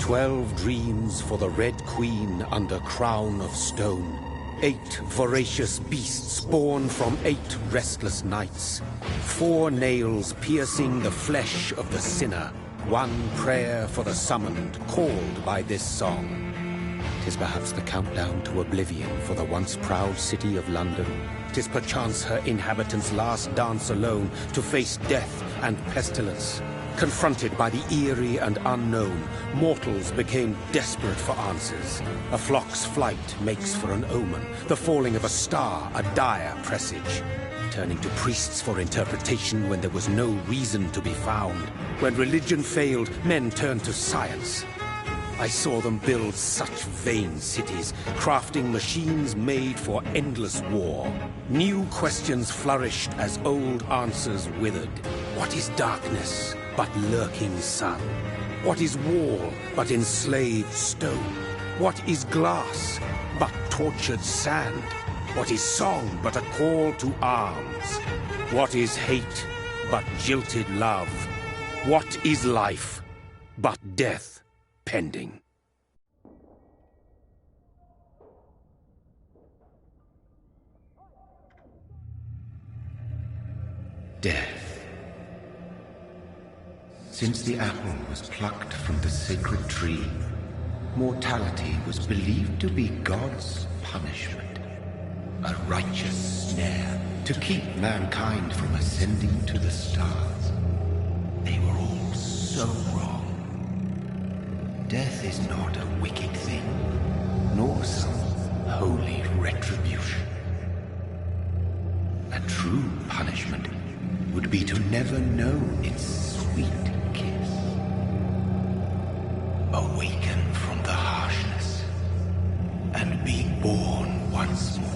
12 dreams for the Red Queen under crown of stone. 8 voracious beasts born from 8 restless nights. 4 nails piercing the flesh of the sinner. 1 prayer for the summoned, called by this song. 'Tis perhaps the countdown to oblivion for the once proud city of London. 'Tis perchance her inhabitants' last dance alone to face death and pestilence. Confronted by the eerie and unknown, mortals became desperate for answers. A flock's flight makes for an omen, the falling of a star a dire presage. Turning to priests for interpretation when there was no reason to be found. When religion failed, men turned to science. I saw them build such vain cities, crafting machines made for endless war. New questions flourished as old answers withered. What is darkness but lurking sun? What is wall but enslaved stone? What is glass but tortured sand? What is song but a call to arms? What is hate but jilted love? What is life but death pending? Death. Since the apple was plucked from the sacred tree, mortality was believed to be God's punishment. A righteous snare to keep mankind from ascending to the stars. They were all so wrong. Death is not a wicked thing, nor some holy retribution. A true punishment would be to never know its sweet kiss. Awaken from the harshness and be born once more.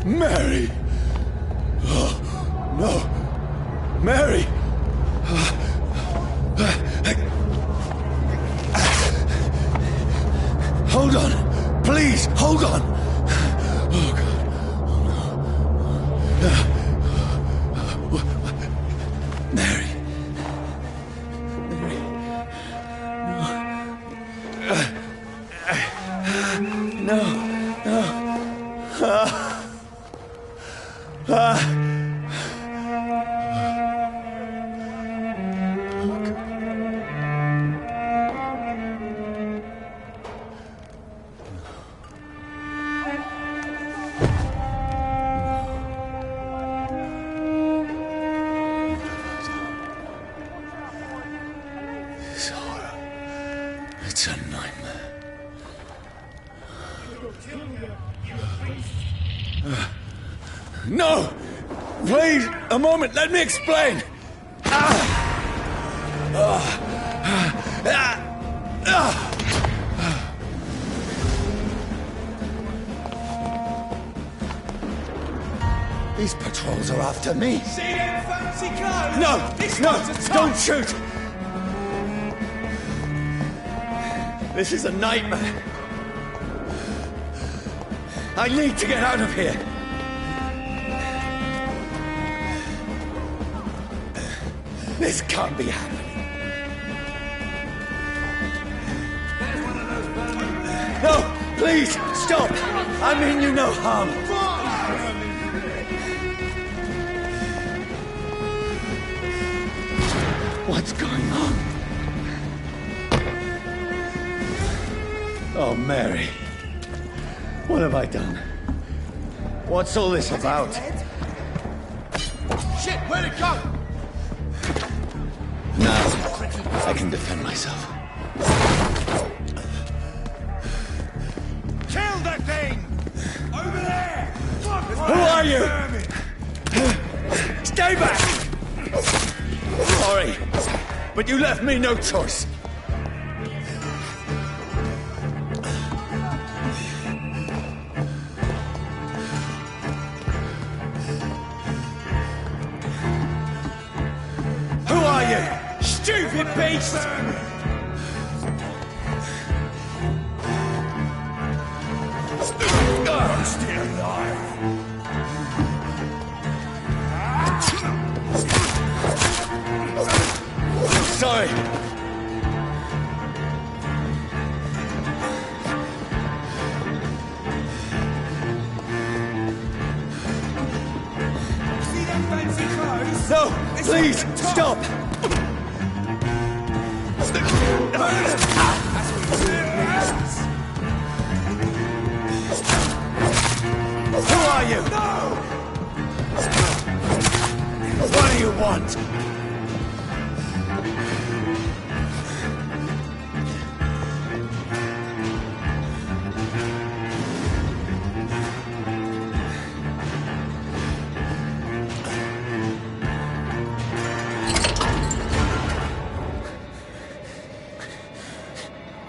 Mary! Oh, no! Mary! Hold on! Please, hold on! Oh, God. Oh, no. Mary. It's a nightmare. No! Please, a moment, let me explain! These patrols are after me. See them fancy clothes? No, don't shoot! This is a nightmare. I need to get out of here. This can't be happening. No, please, stop! I mean you no harm. What's going on? Oh, Mary. What have I done? What's all this about? Shit, where'd it go? Now, I can defend myself. Kill that thing! Over there! Who are you? Stay back! Sorry, but you left me no choice. Who are you? Stupid beast! Stay alive! Sorry. See them fancy clothes? No, please, stop! Who are you? No! What do you want?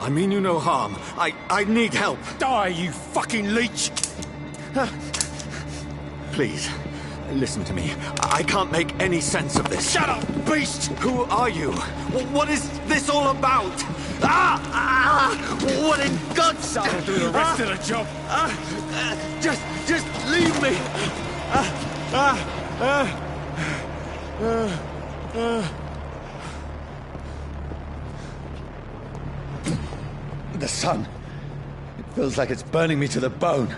I mean you no harm. I need help. Die, you fucking leech! Please, listen to me. I can't make any sense of this. Shut up, beast! Who are you? What is this all about? What in God's name? I'll do the rest of the job. Just leave me. The sun. It feels like it's burning me to the bone.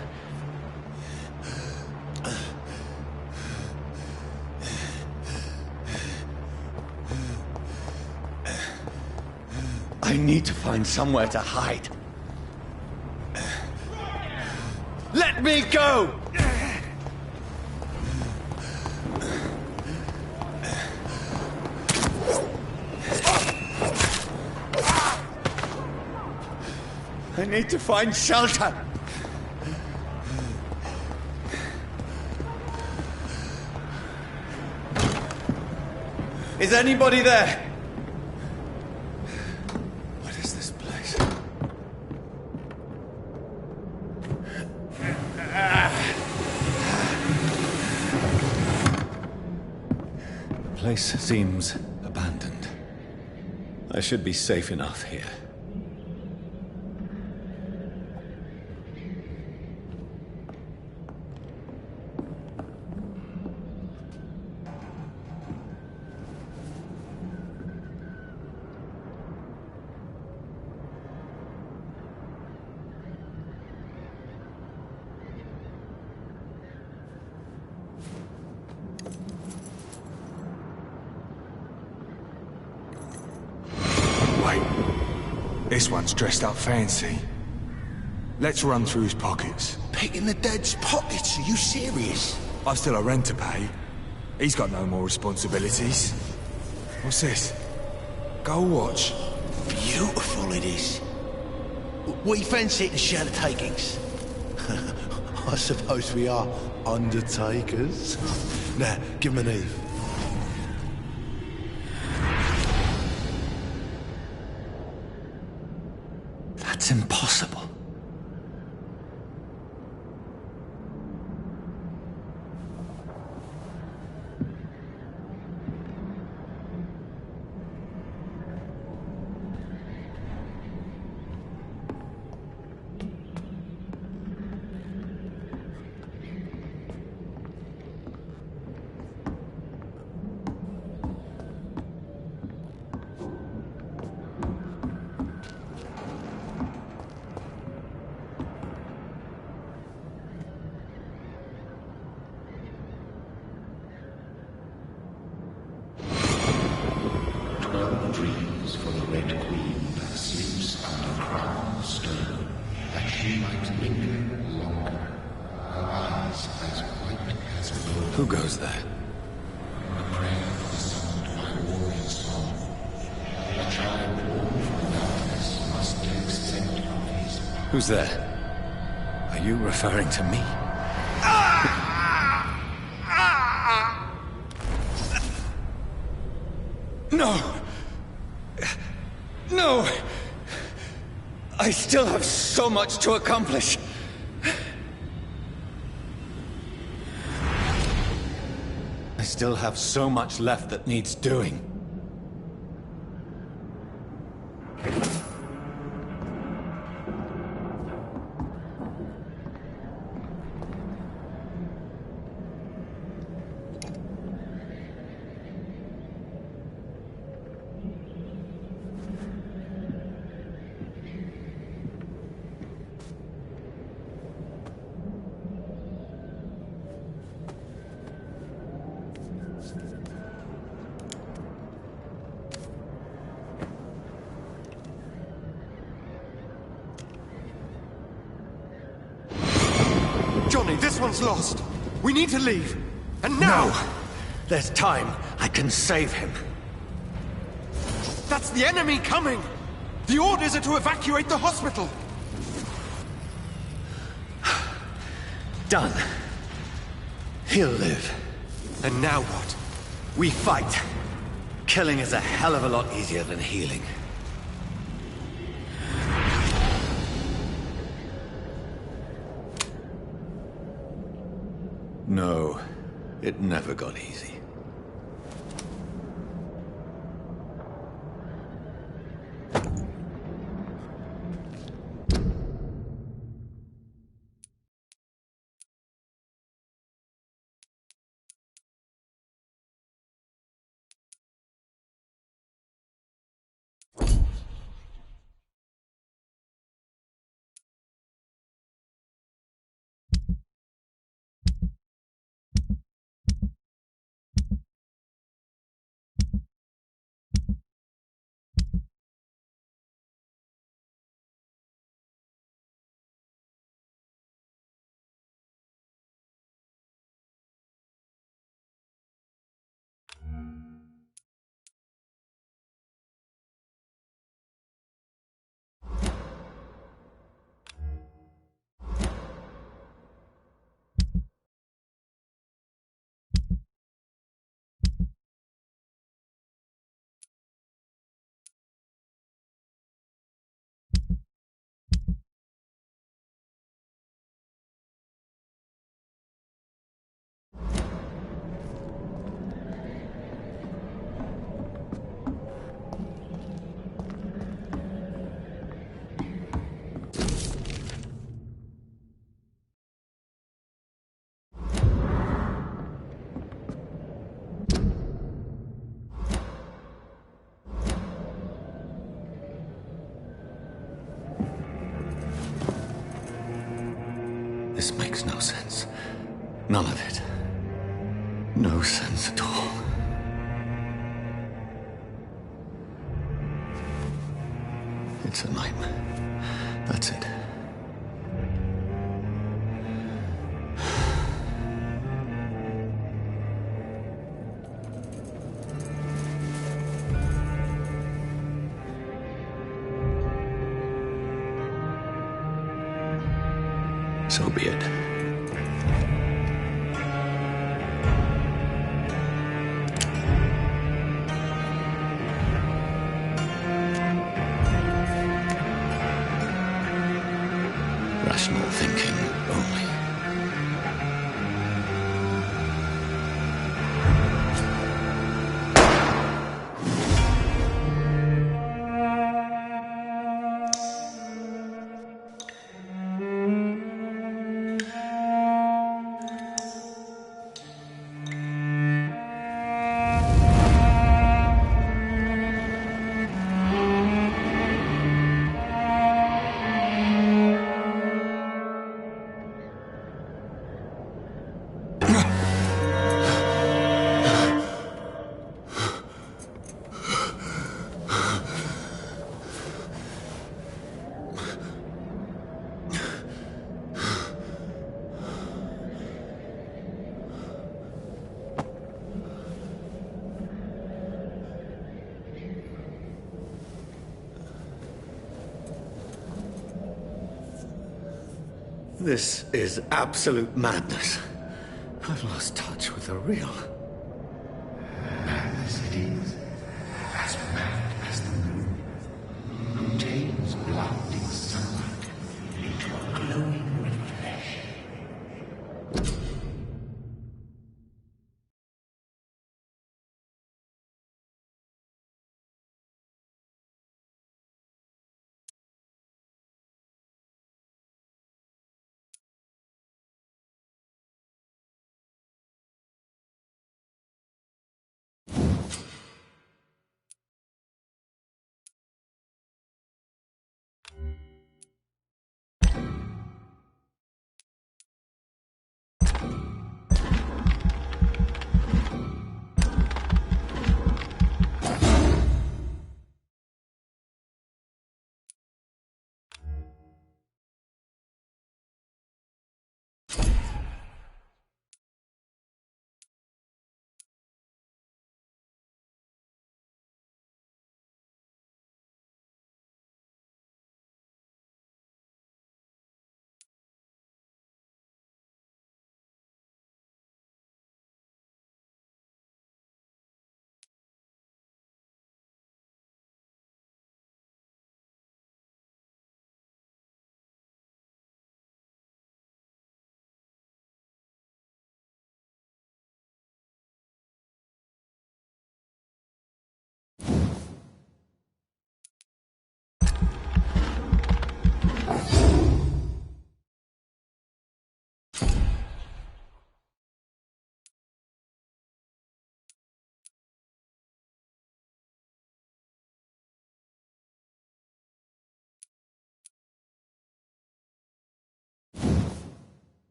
I need to find somewhere to hide. Let me go! I need to find shelter. Is anybody there? What is this place? The place seems abandoned. I should be safe enough here. This one's dressed up fancy. Let's run through his pockets. Picking the dead's pockets? Are you serious? I've still a rent to pay. He's got no more responsibilities. What's this? Gold watch. Beautiful it is. We fancy to share the takings. I suppose we are undertakers. Now, give him an Eve. That's impossible. Dreams for the Red Queen that sleeps under crown of stone, that she might linger longer, her eyes as white as gold. Who goes there? A prayer for the sound of my warrior song. A child born from darkness must take scent of his power. Who's there? Are you referring to me? No! No! I still have so much to accomplish. I still have so much left that needs doing. Johnny, this one's lost. We need to leave. And now! No! There's time. I can save him. That's the enemy coming! The orders are to evacuate the hospital! Done. He'll live. And now what? We fight. Killing is a hell of a lot easier than healing. No, it never got easy. This makes no sense. None of it. No sense at all. It's a nightmare. That's it. So be it. Rational thinking only. This is absolute madness. I've lost touch with the real. Madness it is, as mad as the moon, who takes blinding sunlight into a glowing red flesh.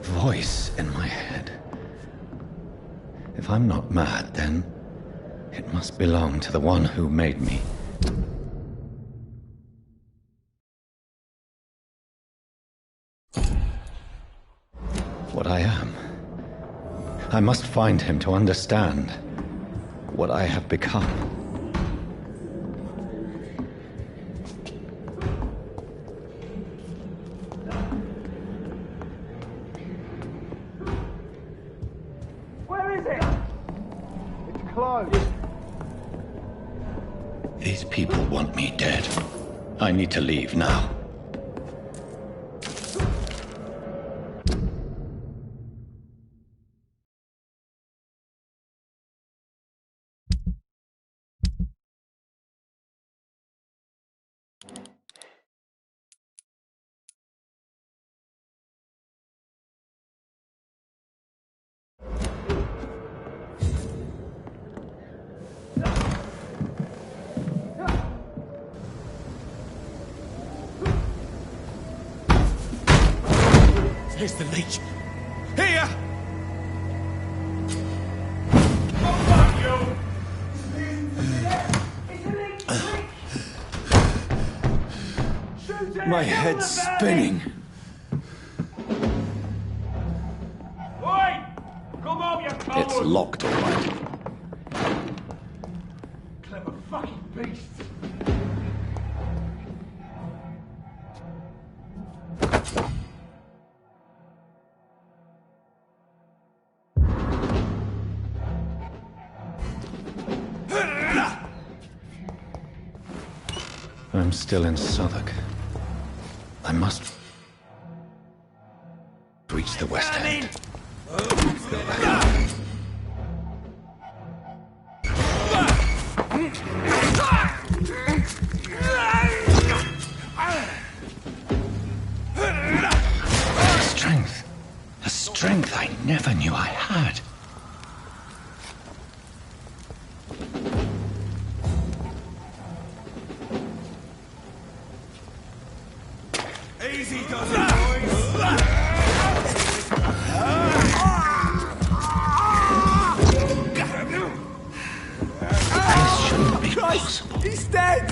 Voice in my head. If I'm not mad, then it must belong to the one who made me. What I am. I must find him to understand what I have become. These people want me dead. I need to leave now. Here's the leech. Here! My head's spinning. Oi! Come on, you coward! It's locked, all right. Clever fucking beast! I'm still in Southwark. I must reach the West End. Go back. Strength. A strength I never knew I had. Easy does it, boys! This shouldn't be possible. He's dead!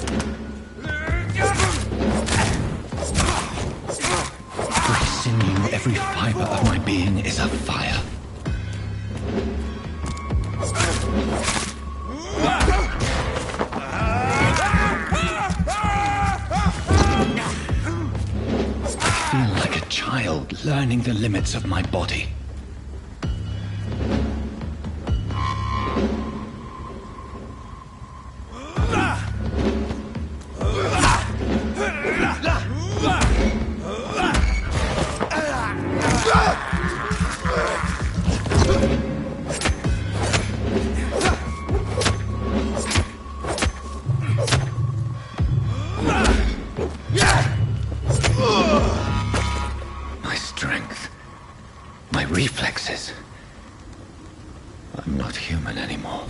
Every sinew, every fiber of my being is afire. I feel like a child learning the limits of my body. My strength, my reflexes. I'm not human anymore.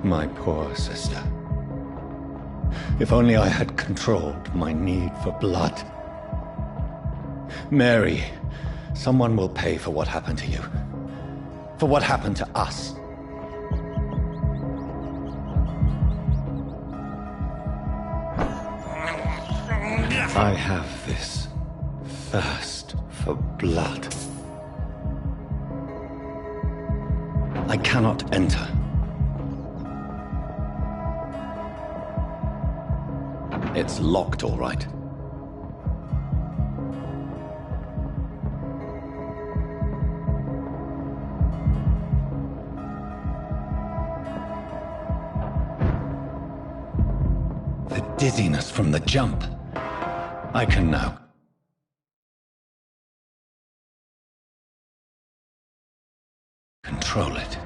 My poor sister. If only I had controlled my need for blood. Mary, someone will pay for what happened to you. For what happened to us. I have this thirst for blood. I cannot enter. It's locked, all right. The dizziness from the jump. I can now control it.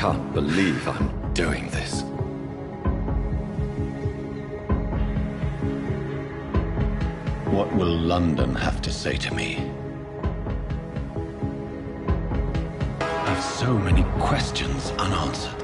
can't believe I'm doing this. What will London have to say to me? I have so many questions unanswered.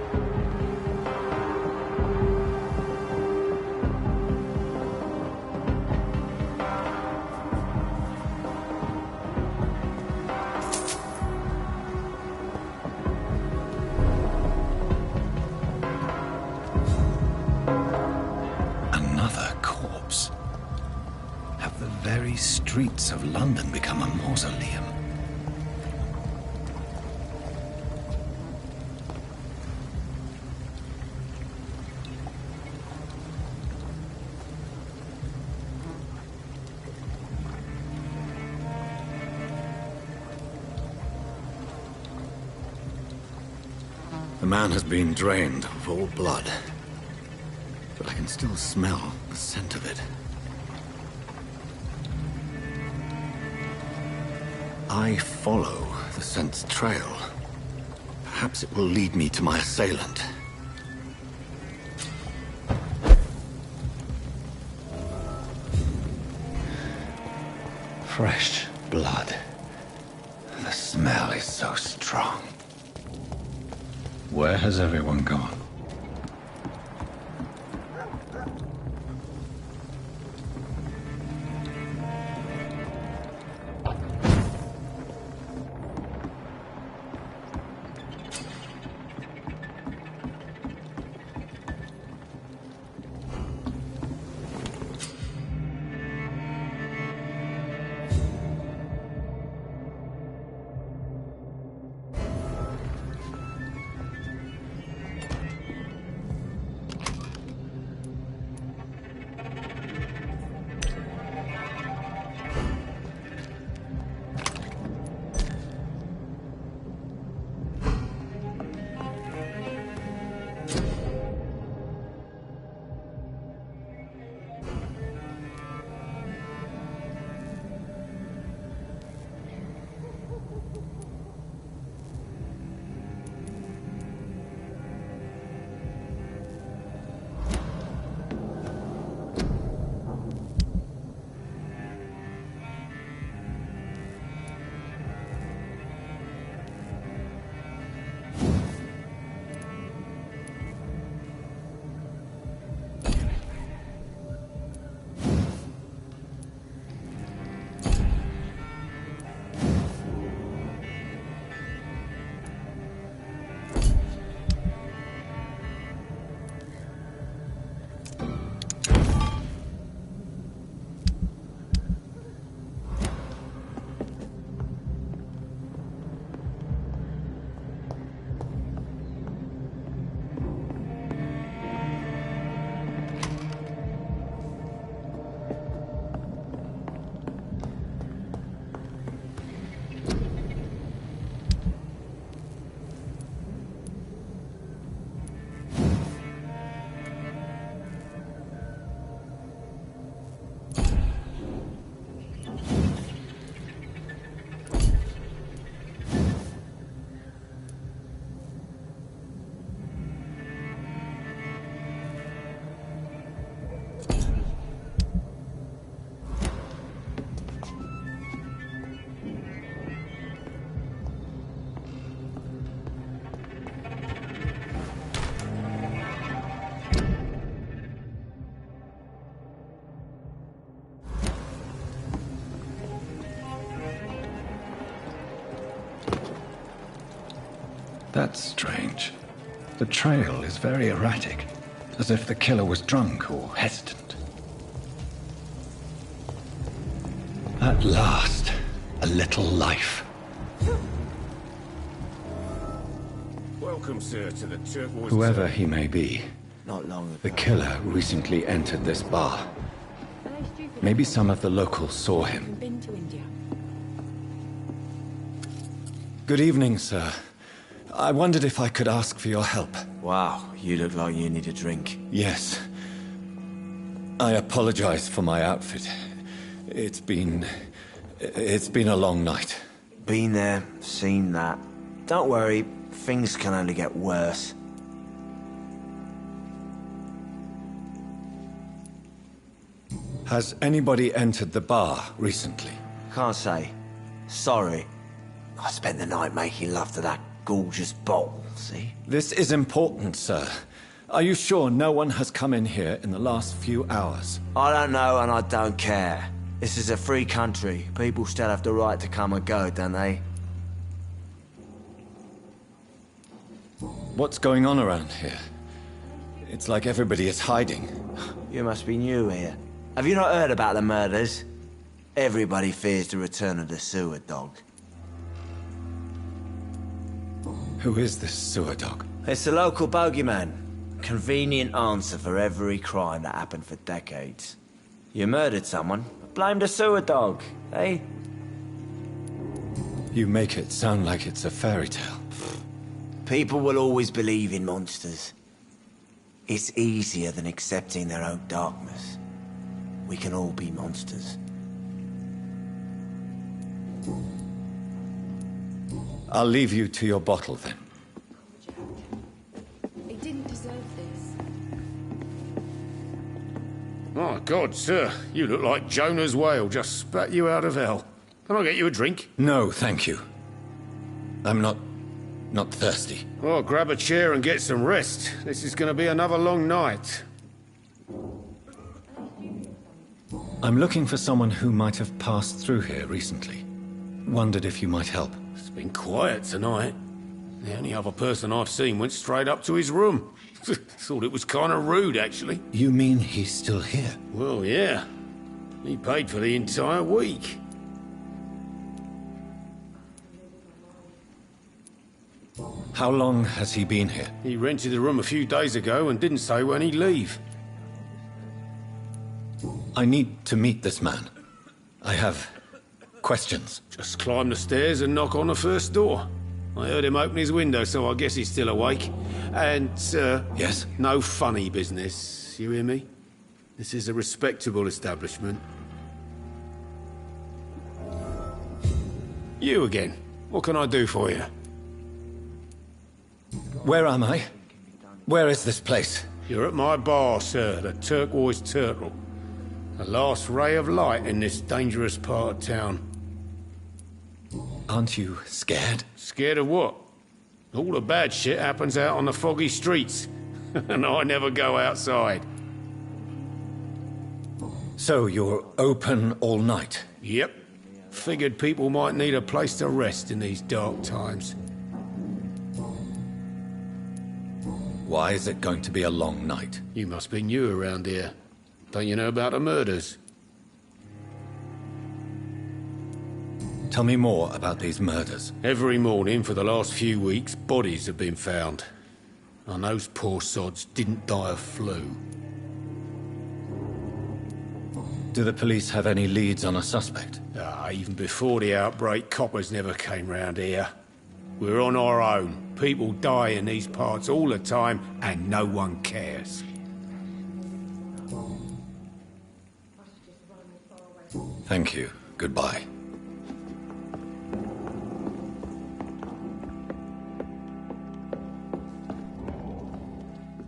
Streets of London become a mausoleum. The man has been drained of all blood, but I can still smell the scent of it. I follow the scent's trail. Perhaps it will lead me to my assailant. Fresh blood. The smell is so strong. Where has everyone gone? That's strange. The trail is very erratic, as if the killer was drunk or hesitant. At last, a little life. Welcome, sir, to the Turquoise. Whoever he may be, Not long ago. the killer recently entered this bar. Maybe some of the locals saw him. Been to India. Good evening, sir. I wondered if I could ask for your help. Wow, you look like you need a drink. Yes. I apologize for my outfit. It's been a long night. Been there, seen that. Don't worry, Things can only get worse. Has anybody entered the bar recently? Can't say. Sorry. I spent the night making love to that gorgeous bottle, see? This is important, sir. Are you sure no one has come in here in the last few hours? I don't know and I don't care. This is a free country. People still have the right to come and go, don't they? What's going on around here? It's like everybody is hiding. You must be new here. Have you not heard about the murders? Everybody fears the return of the sewer dog. Who is this sewer dog? It's the local bogeyman. Convenient answer for every crime that happened for decades. You murdered someone, blame the sewer dog, eh? You make it sound like it's a fairy tale. People will always believe in monsters. It's easier than accepting their own darkness. We can all be monsters. I'll leave you to your bottle, then. He didn't deserve this. My God, sir, you look like Jonah's whale just spat you out of hell. Can I get you a drink? No, thank you. I'm not thirsty. Well, grab a chair and get some rest. This is going to be another long night. I'm looking for someone who might have passed through here recently. Wondered if you might help. It's been quiet tonight. The only other person I've seen went straight up to his room. Thought it was kind of rude, actually. You mean he's still here? Well, yeah. He paid for the entire week. How long has he been here? He rented the room a few days ago and didn't say when he'd leave. I need to meet this man. I have questions. Just climb the stairs and knock on the first door. I heard him open his window, so I guess he's still awake. And, Yes? no funny business. You hear me? This is a respectable establishment. You again. What can I do for you? Where am I? Where is this place? You're at my bar, sir, the Turquoise Turtle. The last ray of light in this dangerous part of town. Aren't you scared? Scared of what? All the bad shit happens out on the foggy streets. And I never go outside. So you're open all night? Yep. Figured people might need a place to rest in these dark times. Why is it going to be a long night? You must be new around here. Don't you know about the murders? Tell me more about these murders. Every morning for the last few weeks, bodies have been found. And those poor sods didn't die of flu. Do the police have any leads on a suspect? Even before the outbreak, coppers never came round here. We're on our own. People die in these parts all the time, and no one cares. Thank you. Goodbye.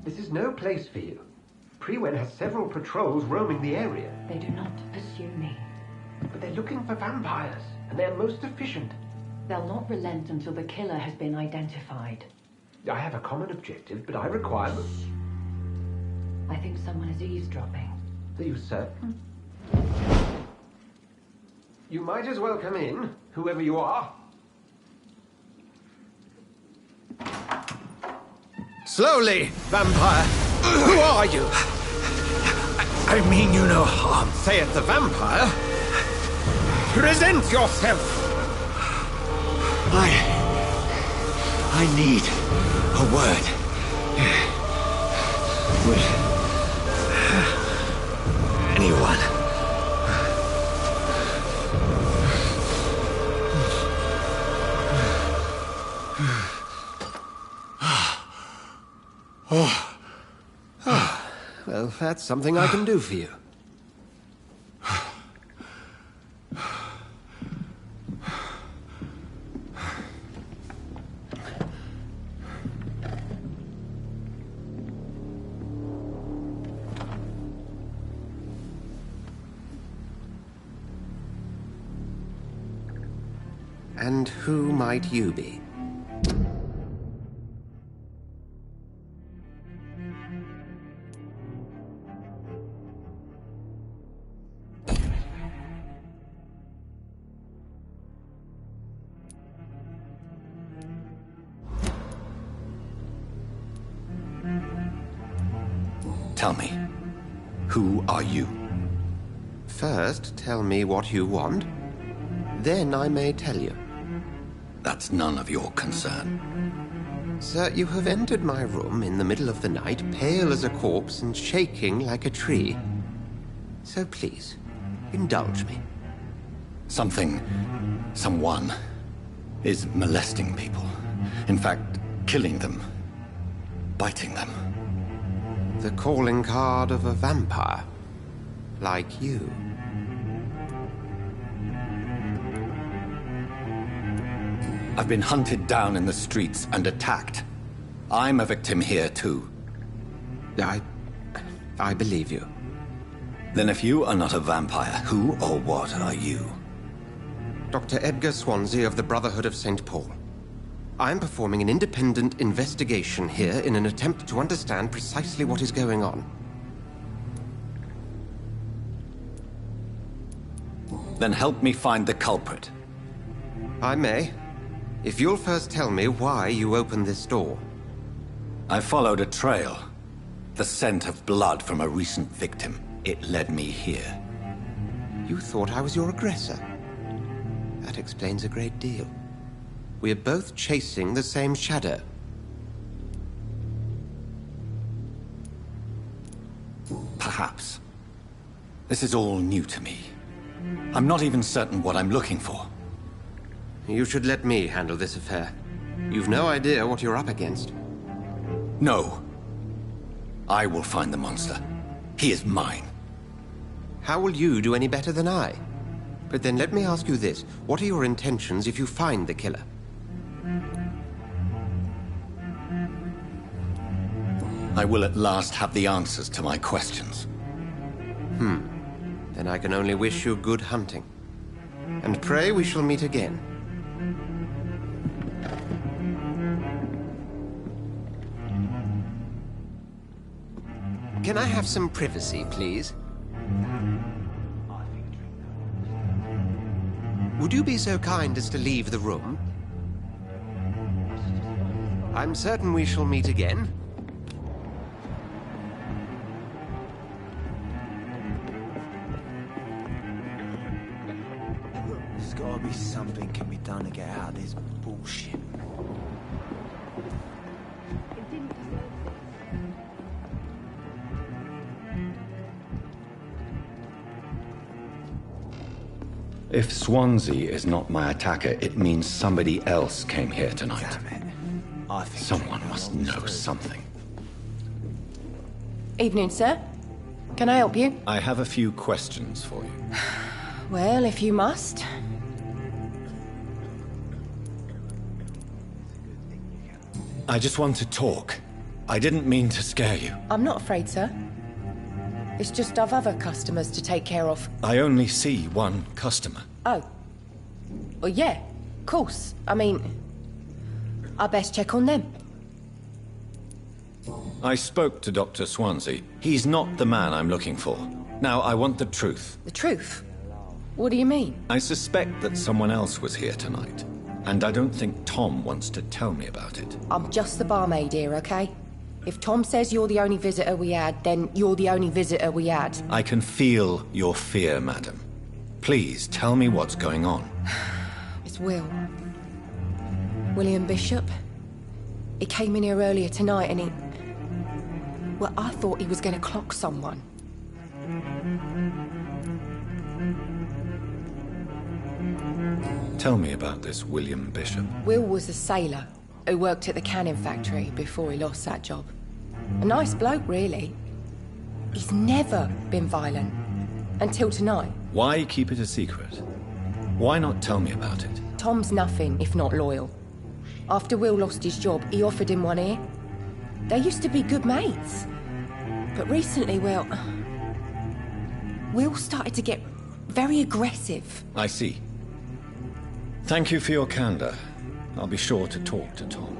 This is no place for you. Prewen has several patrols roaming the area. They do not pursue me. But they're looking for vampires, and they're most efficient. They'll not relent until the killer has been identified. I have a common objective, but I require... I think someone is eavesdropping. Are you certain? You might as well come in, whoever you are. Slowly, vampire! Who are you? I mean you no harm. Saith the vampire. Present yourself! I need a word. Will anyone? Well, that's something I can do for you. And who might you be? Tell me, who are you? First, tell me what you want. Then I may tell you. That's none of your concern. Sir, you have entered my room in the middle of the night, pale as a corpse and shaking like a tree. So please, indulge me. Someone is molesting people. In fact, killing them. Biting them. The calling card of a vampire. Like you. I've been hunted down in the streets and attacked. I'm a victim here, too. I believe you. Then if you are not a vampire, who or what are you? Dr. Edgar Swansea of the Brotherhood of St. Paul. I'm performing an independent investigation here in an attempt to understand precisely what is going on. Then help me find the culprit. I may. If you'll first tell me why you opened this door. I followed a trail. The scent of blood from a recent victim. It led me here. You thought I was your aggressor. That explains a great deal. We're both chasing the same shadow. Perhaps. This is all new to me. I'm not even certain what I'm looking for. You should let me handle this affair. You've no idea what you're up against. No. I will find the monster. He is mine. How will you do any better than I? But then let me ask you this. What are your intentions if you find the killer? I will at last have the answers to my questions. Then I can only wish you good hunting. And pray we shall meet again. Can I have some privacy, please? Would you be so kind as to leave the room? I'm certain we shall meet again. There's gotta be something can be done to get out of this bullshit. If Swansea is not my attacker, it means somebody else came here tonight. Damn it. I think Someone must know something. Evening, sir. Can I help you? I have a few questions for you. Well, if you must. I just want to talk. I didn't mean to scare you. I'm not afraid, sir. It's just I've other customers to take care of. I only see one customer. Oh. Well, yeah, of course. I mean, I best check on them. I spoke to Dr. Swansea. He's not the man I'm looking for. Now, I want the truth. The truth? What do you mean? I suspect that someone else was here tonight. And I don't think Tom wants to tell me about it. I'm just the barmaid here, okay? If Tom says you're the only visitor we had, then you're the only visitor we had. I can feel your fear, madam. Please, tell me what's going on. It's Will. William Bishop. He came in here earlier tonight and he... Well, I thought he was going to clock someone. Tell me about this William Bishop. Will was a sailor who worked at the canning factory before he lost that job. A nice bloke, really. He's never been violent. Until tonight. Why keep it a secret? Why not tell me about it? Tom's nothing if not loyal. After Will lost his job, he offered him one ear. They used to be good mates. But recently, well... Will started to get very aggressive. I see. Thank you for your candor. I'll be sure to talk to Tom.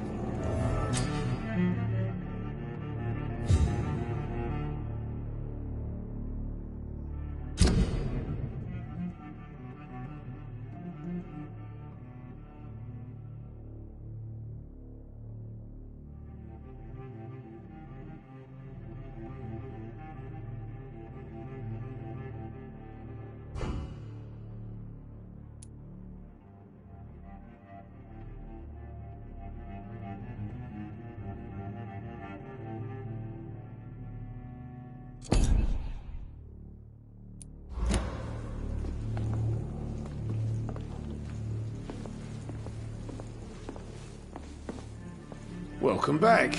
Welcome back.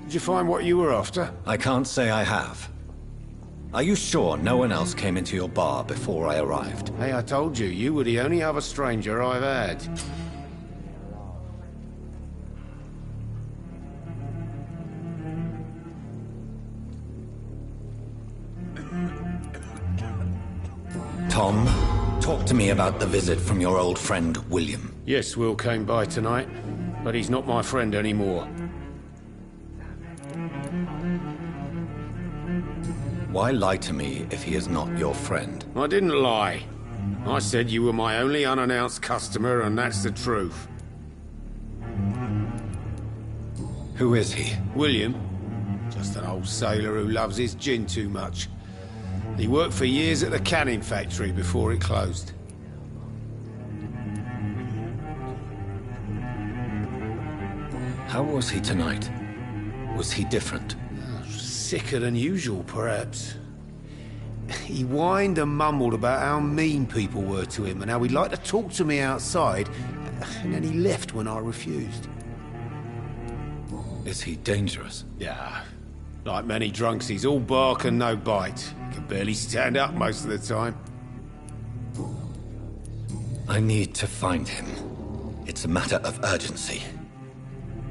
Did you find what you were after? I can't say I have. Are you sure no one else came into your bar before I arrived? Hey, I told you, you were the only other stranger I've had. Tom, talk to me about the visit from your old friend, William. Yes, Will came by tonight, but he's not my friend anymore. Why lie to me if he is not your friend? I didn't lie. I said you were my only unannounced customer, and that's the truth. Who is he? William. Just an old sailor who loves his gin too much. He worked for years at the canning factory before it closed. How was he tonight? Was he different? Sicker than usual, perhaps. He whined and mumbled about how mean people were to him and how he'd like to talk to me outside, and then he left when I refused. Is he dangerous? Yeah. Like many drunks, he's all bark and no bite. Can barely stand up most of the time. I need to find him. It's a matter of urgency.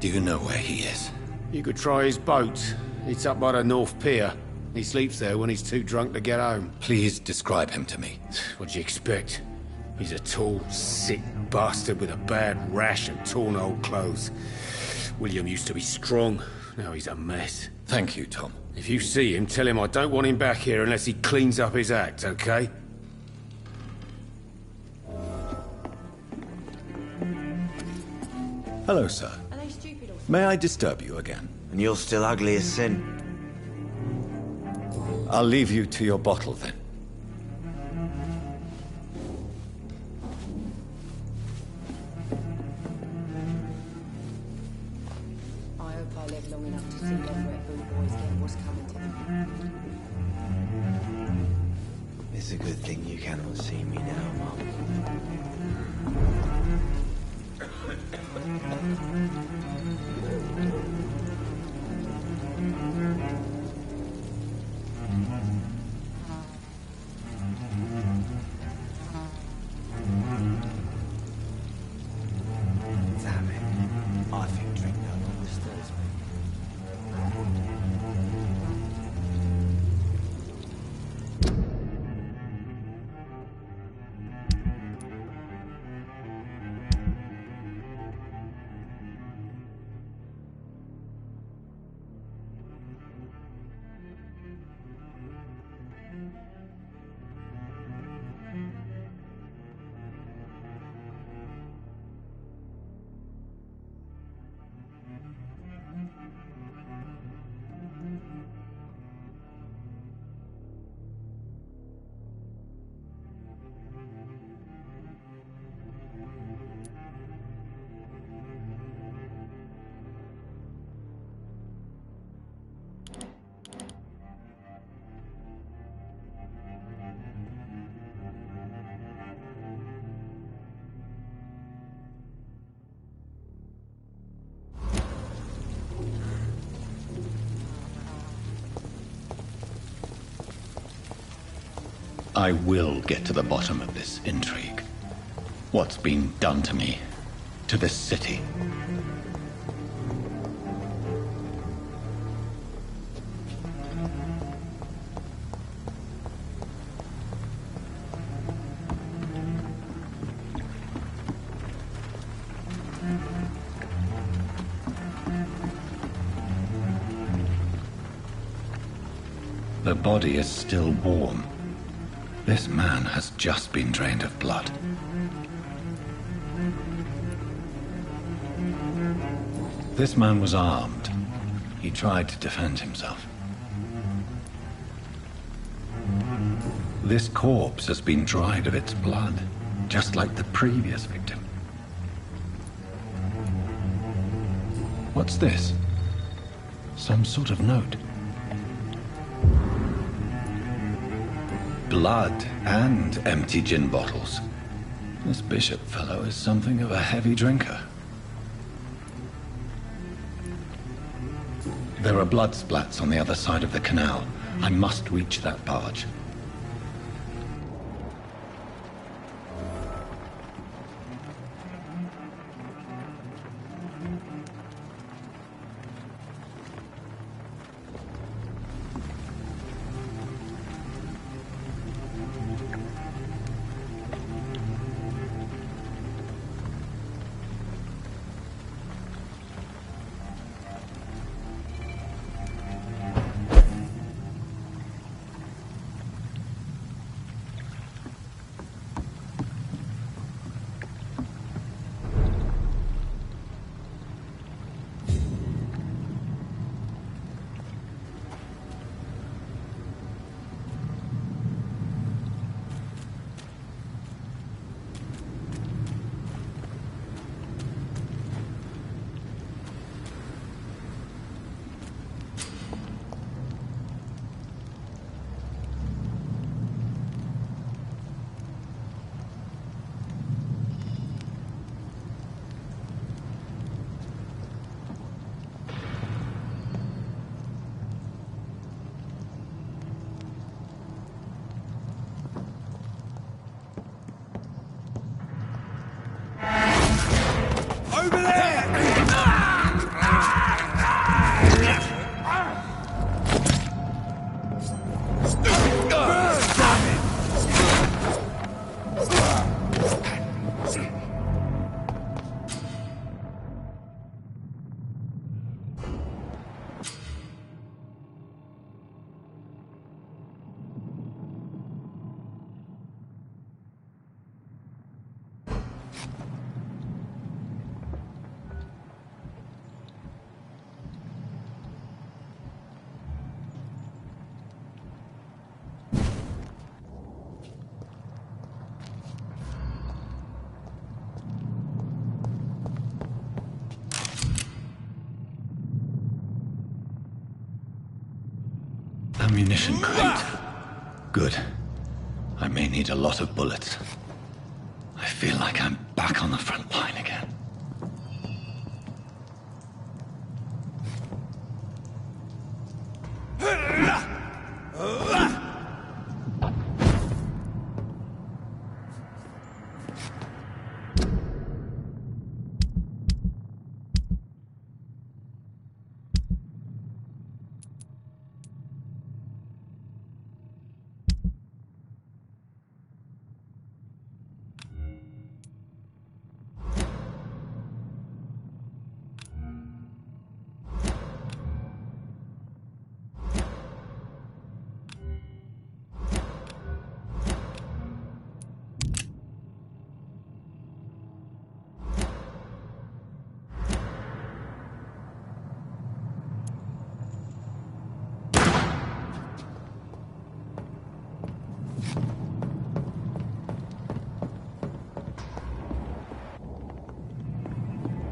Do you know where he is? You could try his boat. It's up by the North Pier. He sleeps there when he's too drunk to get home. Please describe him to me. What'd you expect? He's a tall, sick bastard with a bad rash and torn old clothes. William used to be strong. Now he's a mess. Thank you, Tom. If you see him, tell him I don't want him back here unless he cleans up his act, okay? Hello, sir. May I disturb you again? And you're still ugly as sin. I'll leave you to your bottle, then. I hope I live long enough to see them where boot boys get what's coming to them. It's a good thing you cannot see me now, Mum. Damn it. I think drink no longer stirs me. I will get to the bottom of this intrigue. What's been done to me, to this city. The body is still warm. This man has just been drained of blood. This man was armed. He tried to defend himself. This corpse has been dried of its blood, just like the previous victim. What's this? Some sort of note. Blood and empty gin bottles. This bishop fellow is something of a heavy drinker. There are blood splats on the other side of the canal. I must reach that barge. Ammunition crate. Good. I may need a lot of bullets. I feel like I'm back on the front line again.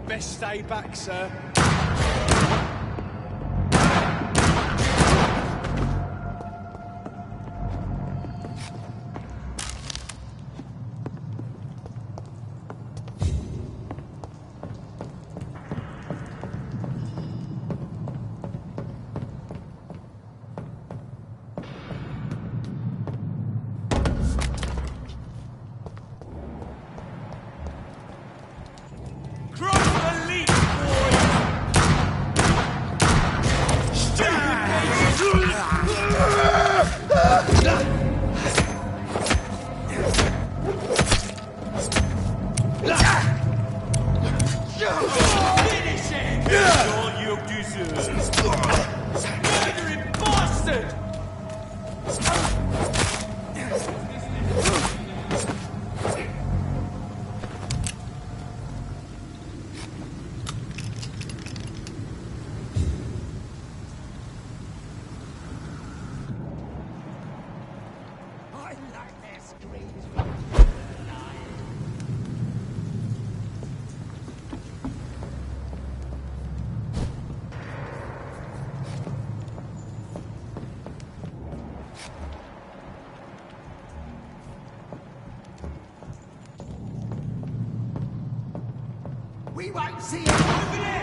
Best stay back, sir. Cross the leap, boys! We won't see it over there!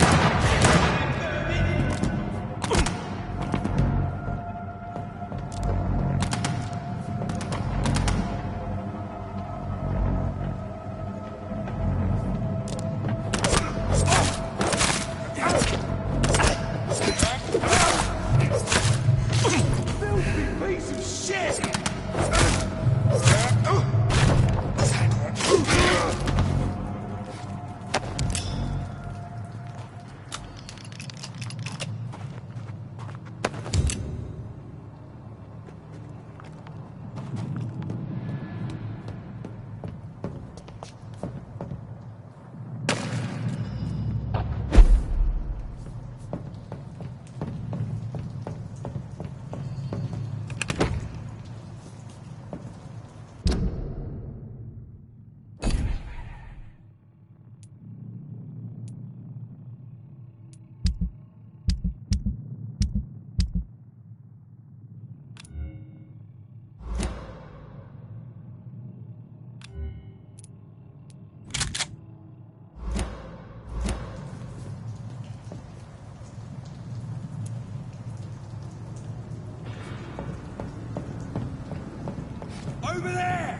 Over there!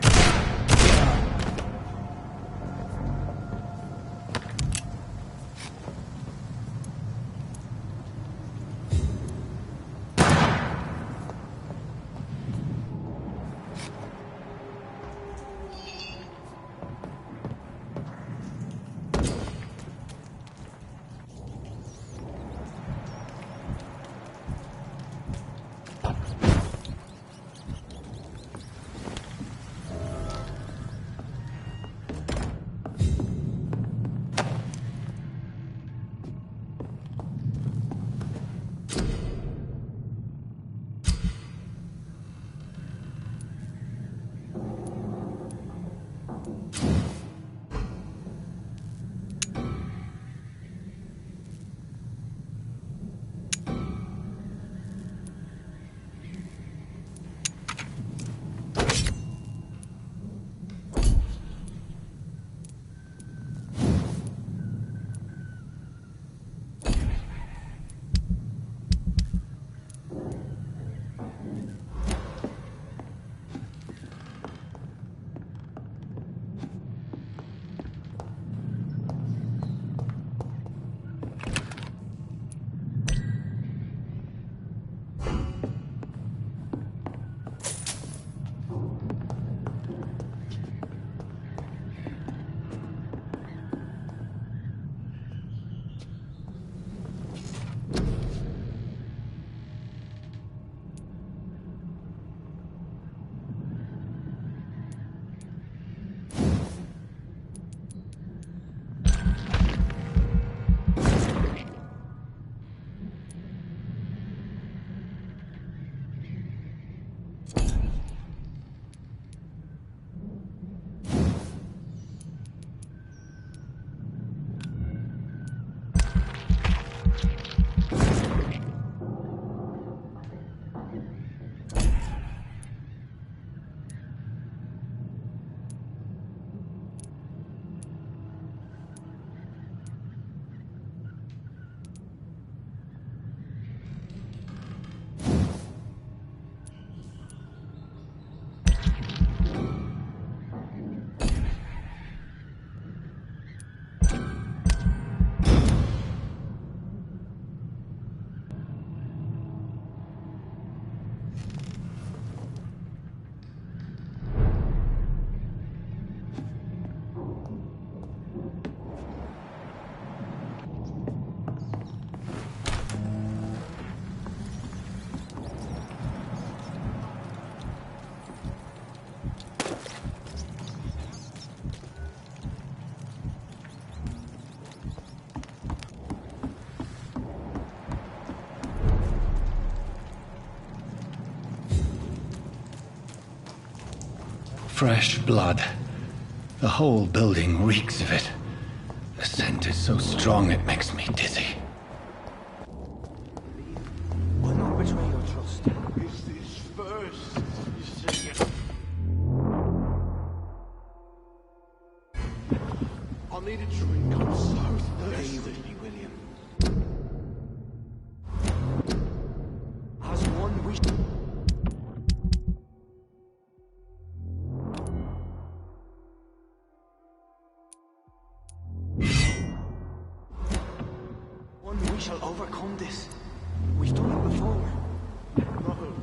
Fresh blood. The whole building reeks of it. The scent is so strong it makes me dizzy. Will not betray your trust. Is this first? You see? need a drink. I'm so thirsty. Be with me, William. As one we... We shall overcome this. We've done it before. No.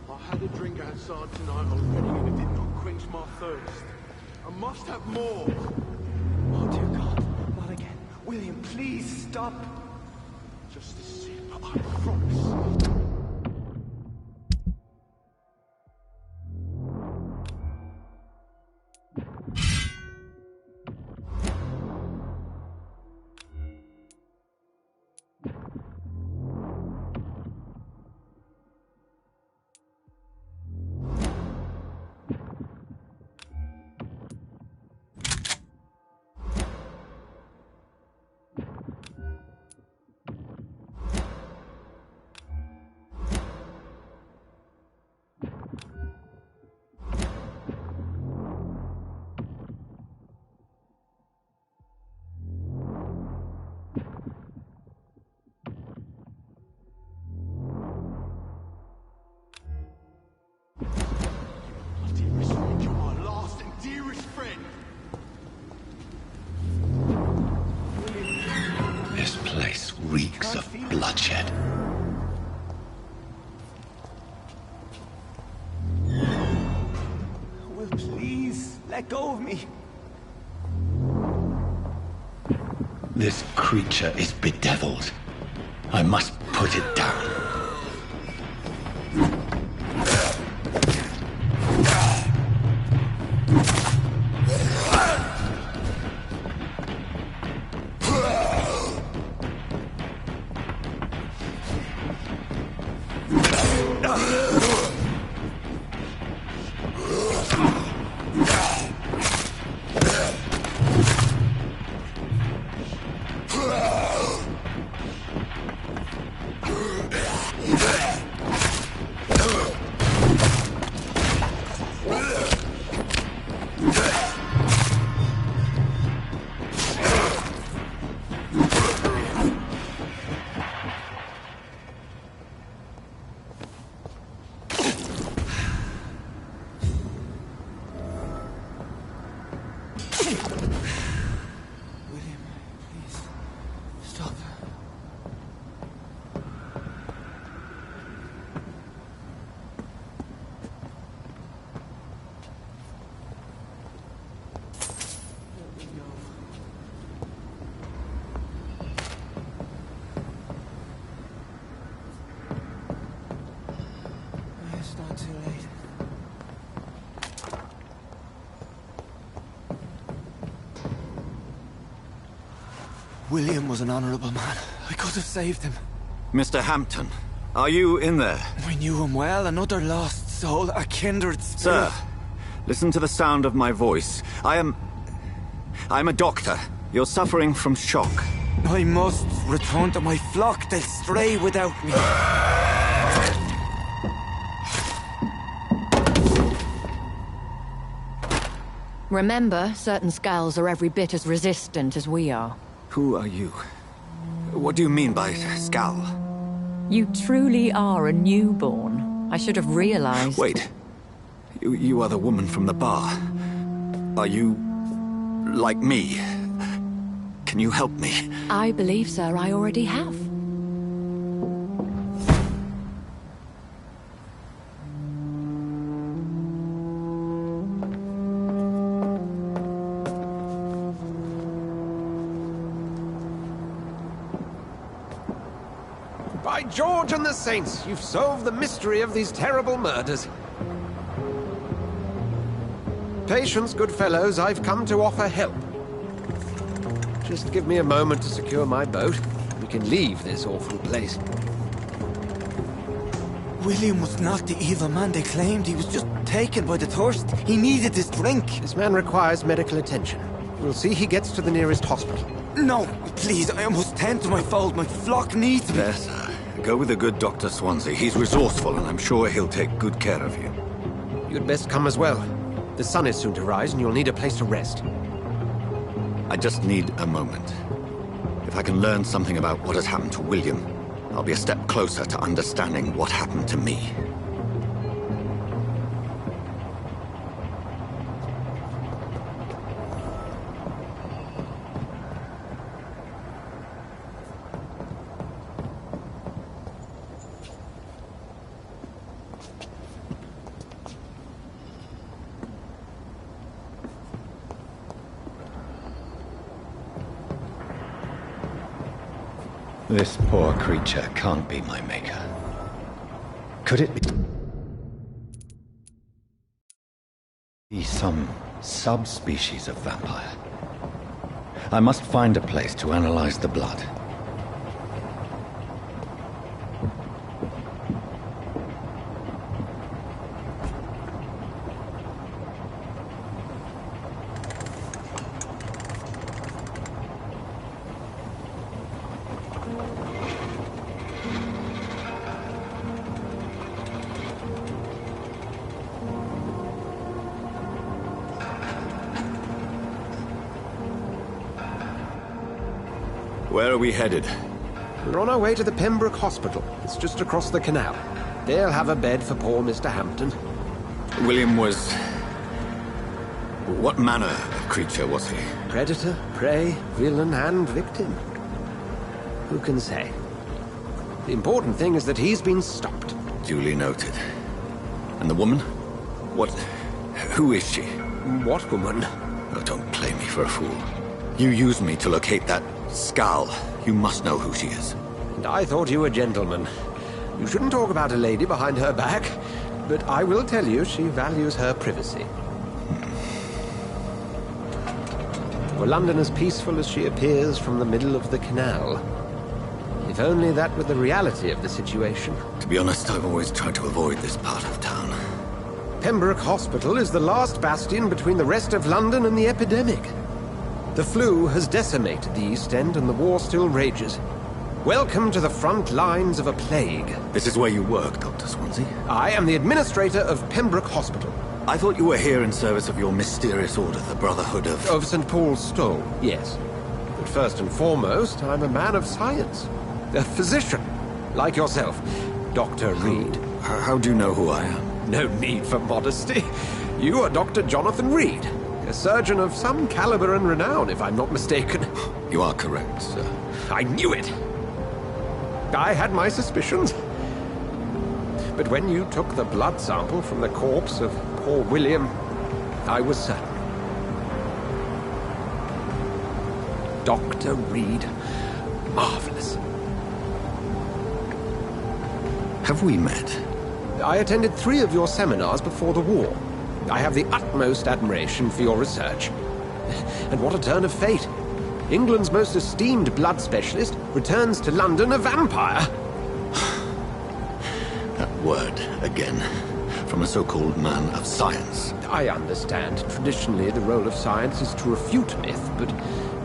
I had a drink outside tonight already and it did not quench my thirst. I must have more. Oh, dear God. Not again. William, please stop. Just a sip, I promise. Reeks of bloodshed. Will, please, let go of me. This creature is bedeviled. I must put it down. William was an honorable man. I could have saved him. Mr. Hampton, are you in there? I knew him well, another lost soul, a kindred spirit. Sir, listen to the sound of my voice. I'm a doctor. You're suffering from shock. I must return to my flock. They'll stray without me. Remember, certain skulls are every bit as resistant as we are. Who are you? What do you mean by skull? You truly are a newborn. I should have realized. Wait. You are the woman from the bar. Are you... like me? Can you help me? I believe, sir, I already have. By George and the Saints, you've solved the mystery of these terrible murders. Patience, good fellows, I've come to offer help. Just give me a moment to secure my boat. We can leave this awful place. William was not the evil man they claimed. He was just taken by the thirst. He needed this drink. This man requires medical attention. We'll see he gets to the nearest hospital. No, please, I must tend to my fold. My flock needs me. Yes, sir. Go with the good Dr. Swansea. He's resourceful, and I'm sure he'll take good care of you. You'd best come as well. The sun is soon to rise, and you'll need a place to rest. I just need a moment. If I can learn something about what has happened to William, I'll be a step closer to understanding what happened to me. This poor creature can't be my maker. Could it be some subspecies of vampire? I must find a place to analyze the blood. Where are we headed? We're on our way to the Pembroke Hospital. It's just across the canal. They'll have a bed for poor Mr. Hampton. William was... what manner of creature was he? Predator, prey, villain, and victim. Who can say? The important thing is that he's been stopped. Duly noted. And the woman? What... who is she? What woman? Oh, don't play me for a fool. You used me to locate that Skull. You must know who she is. And I thought you a gentleman. You shouldn't talk about a lady behind her back, but I will tell you she values her privacy. Were London as peaceful as she appears from the middle of the canal? If only that were the reality of the situation. To be honest, I've always tried to avoid this part of town. Pembroke Hospital is the last bastion between the rest of London and the epidemic. The flu has decimated the East End and the war still rages. Welcome to the front lines of a plague. This is where you work, Dr. Swansea? I am the administrator of Pembroke Hospital. I thought you were here in service of your mysterious order, the Brotherhood of... Of St. Paul's Stole, yes. But first and foremost, I'm a man of science. A physician, like yourself, Dr. Reed. How do you know who I am? No need for modesty. You are Dr. Jonathan Reed. A surgeon of some caliber and renown, if I'm not mistaken. You are correct, sir. I knew it! I had my suspicions. But when you took the blood sample from the corpse of poor William, I was certain. Dr. Reed. Marvelous. Have we met? I attended 3 of your seminars before the war. I have the utmost admiration for your research. And what a turn of fate. England's most esteemed blood specialist returns to London a vampire. That word, again, from a so-called man of science. I understand. Traditionally, the role of science is to refute myth, but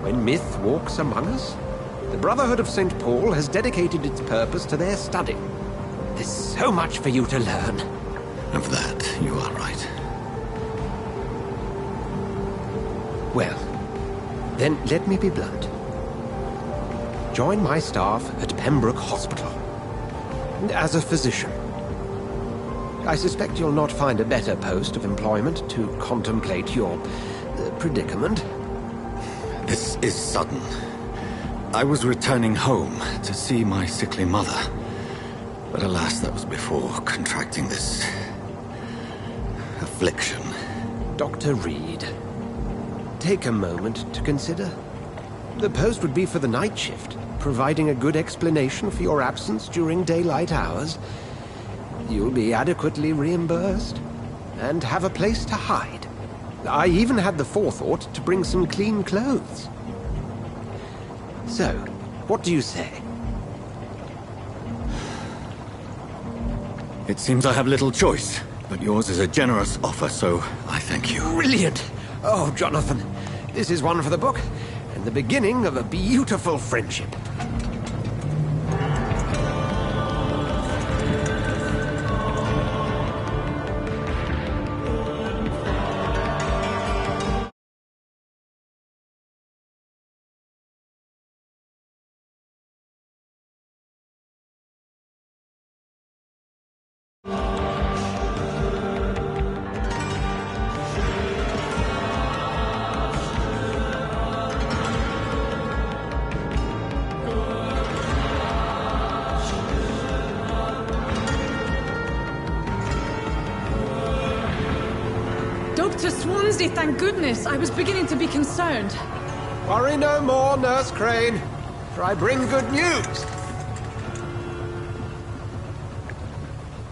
when myth walks among us, the Brotherhood of St. Paul has dedicated its purpose to their study. There's so much for you to learn. Of that, you are right. Well, then let me be blunt. Join my staff at Pembroke Hospital. As a physician. I suspect you'll not find a better post of employment to contemplate your predicament. This is sudden. I was returning home to see my sickly mother. But alas, that was before contracting this... affliction. Dr. Reed, take a moment to consider. The post would be for the night shift, providing a good explanation for your absence during daylight hours. You'll be adequately reimbursed, and have a place to hide. I even had the forethought to bring some clean clothes. So, what do you say? It seems I have little choice, but yours is a generous offer, so I thank you. Brilliant! Oh, Jonathan, this is one for the book, and the beginning of a beautiful friendship. Swansea, thank goodness. I was beginning to be concerned. Worry no more, Nurse Crane, for I bring good news.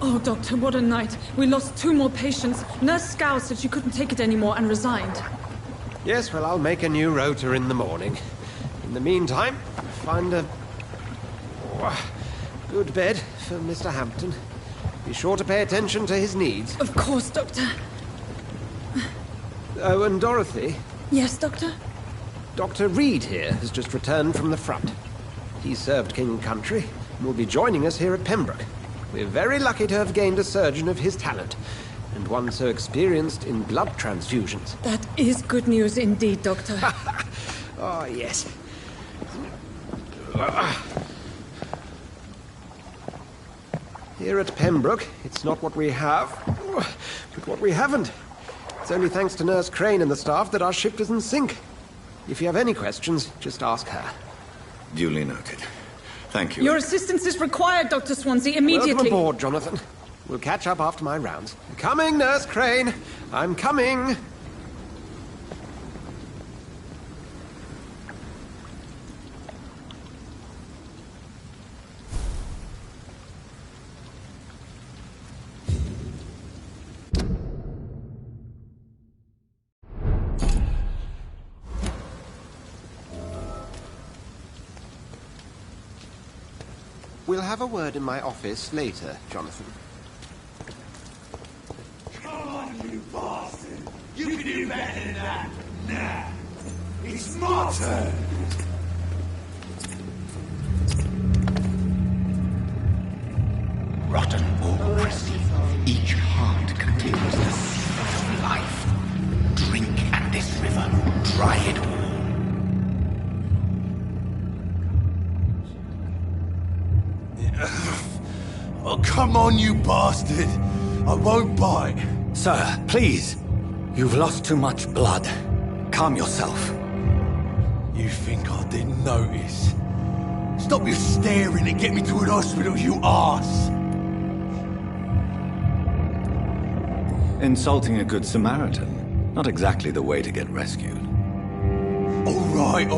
Oh, Doctor, what a night. We lost 2 more patients. Nurse Scow said she couldn't take it anymore and resigned. Yes, well, I'll make a new rota in the morning. In the meantime, find a good bed for Mr. Hampton. Be sure to pay attention to his needs. Of course, Doctor. Oh, and Dorothy? Yes, Doctor? Dr. Reed here has just returned from the front. He served King and Country and will be joining us here at Pembroke. We're very lucky to have gained a surgeon of his talent, and one so experienced in blood transfusions. That is good news indeed, Doctor. Oh, yes. Here at Pembroke, it's not what we have, but what we haven't. It's only thanks to Nurse Crane and the staff that our ship doesn't sink. If you have any questions, just ask her. Duly noted. Thank you. Your assistance is required, Dr. Swansea, immediately. Welcome aboard, Jonathan. We'll catch up after my rounds. Coming, Nurse Crane. I'm coming. We'll have a word in my office later, Jonathan. Come on, you bastard! You can do better than that! Nah! It's my turn! Rotten bureaucracy. Each heart contains the secret of life. Drink at this river. Try it all. Oh, come on, you bastard! I won't bite. Sir, please. You've lost too much blood. Calm yourself. You think I didn't notice? Stop your staring and get me to an hospital, you arse! Insulting a good Samaritan. Not exactly the way to get rescued. All right,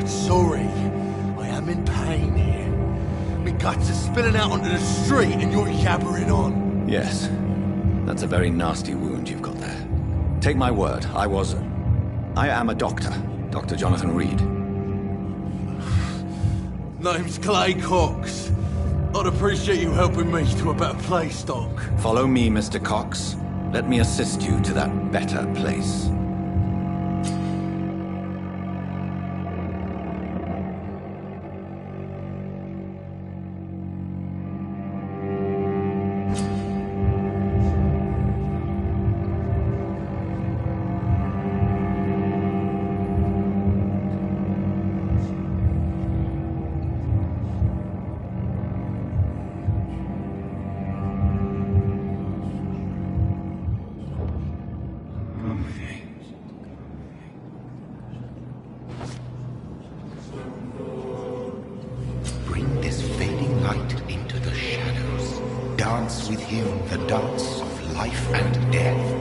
sorry. I am in pain here. My guts are spilling out onto the street and you're yabbering on. Yes. That's a very nasty wound you've got there. Take my word, I am a doctor. Dr. Jonathan Reed. Name's Clay Cox. I'd appreciate you helping me to a better place, Doc. Follow me, Mr. Cox. Let me assist you to that better place. Bring this fading light into the shadows. Dance with him the dance of life and death.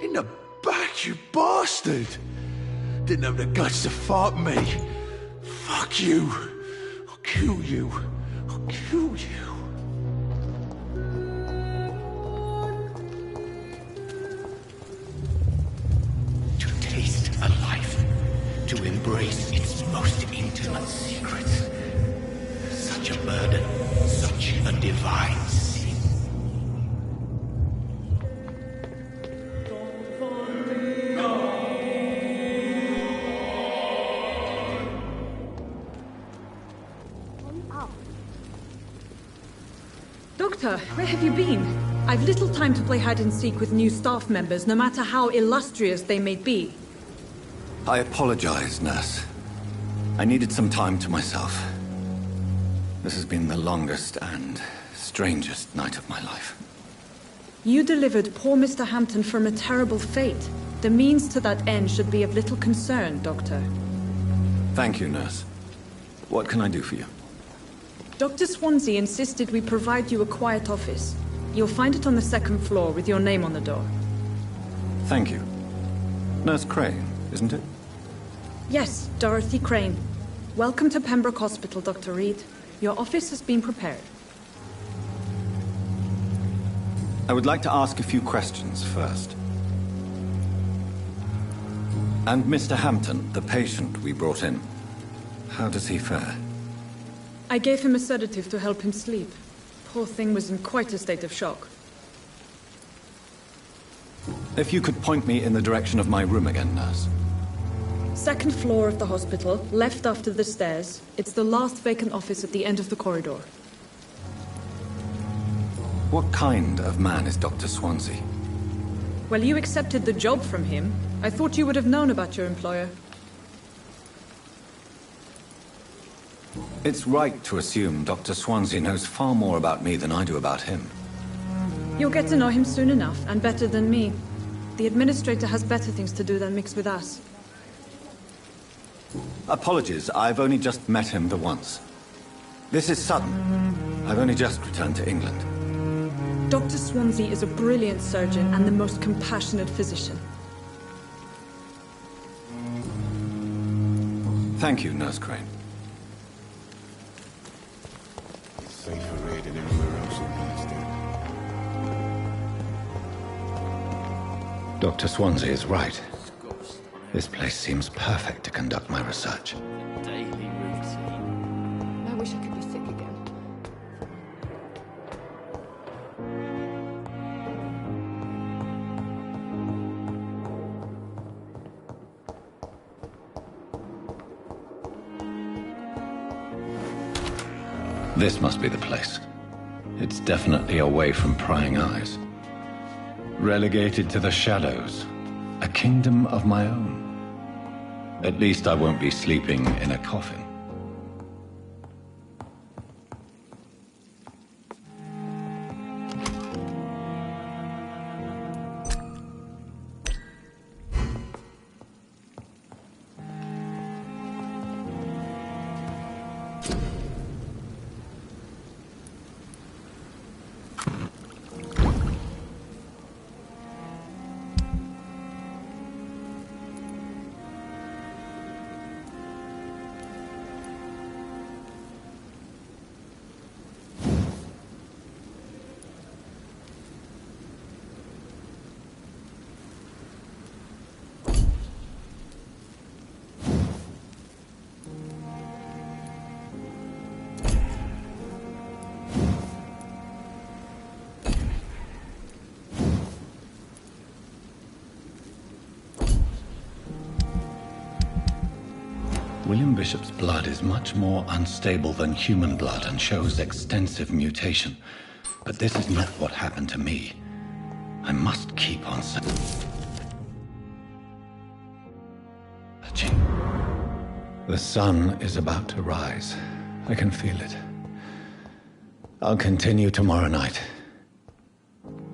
In the back, you bastard! Didn't have the guts to fight me. Fuck you. I'll kill you. I'll kill you. To taste a life. To embrace its most intimate secrets. Such a burden. Such a divine sin. Doctor, where have you been? I've little time to play hide-and-seek with new staff members, no matter how illustrious they may be. I apologize, nurse. I needed some time to myself. This has been the longest and strangest night of my life. You delivered poor Mr. Hampton from a terrible fate. The means to that end should be of little concern, Doctor. Thank you, nurse. What can I do for you? Dr. Swansea insisted we provide you a quiet office. You'll find it on the second floor with your name on the door. Thank you. Nurse Crane, isn't it? Yes, Dorothy Crane. Welcome to Pembroke Hospital, Dr. Reed. Your office has been prepared. I would like to ask a few questions first. And Mr. Hampton, the patient we brought in, how does he fare? I gave him a sedative to help him sleep. Poor thing was in quite a state of shock. If you could point me in the direction of my room again, nurse. Second floor of the hospital, left after the stairs. It's the last vacant office at the end of the corridor. What kind of man is Dr. Swansea? Well, you accepted the job from him. I thought you would have known about your employer. It's right to assume Dr. Swansea knows far more about me than I do about him. You'll get to know him soon enough, and better than me. The administrator has better things to do than mix with us. Apologies, I've only just met him the once. This is sudden. I've only just returned to England. Dr. Swansea is a brilliant surgeon and the most compassionate physician. Thank you, Nurse Crane. It's safer here than everywhere else in Boston. Dr. Swansea is right. This place seems perfect to conduct my research. I wish I could be sick again. This must be the place. It's definitely away from prying eyes. Relegated to the shadows. A kingdom of my own. At least I won't be sleeping in a coffin. William Bishop's blood is much more unstable than human blood and shows extensive mutation. But this is not what happened to me. I must keep on searching. The sun is about to rise. I can feel it. I'll continue tomorrow night.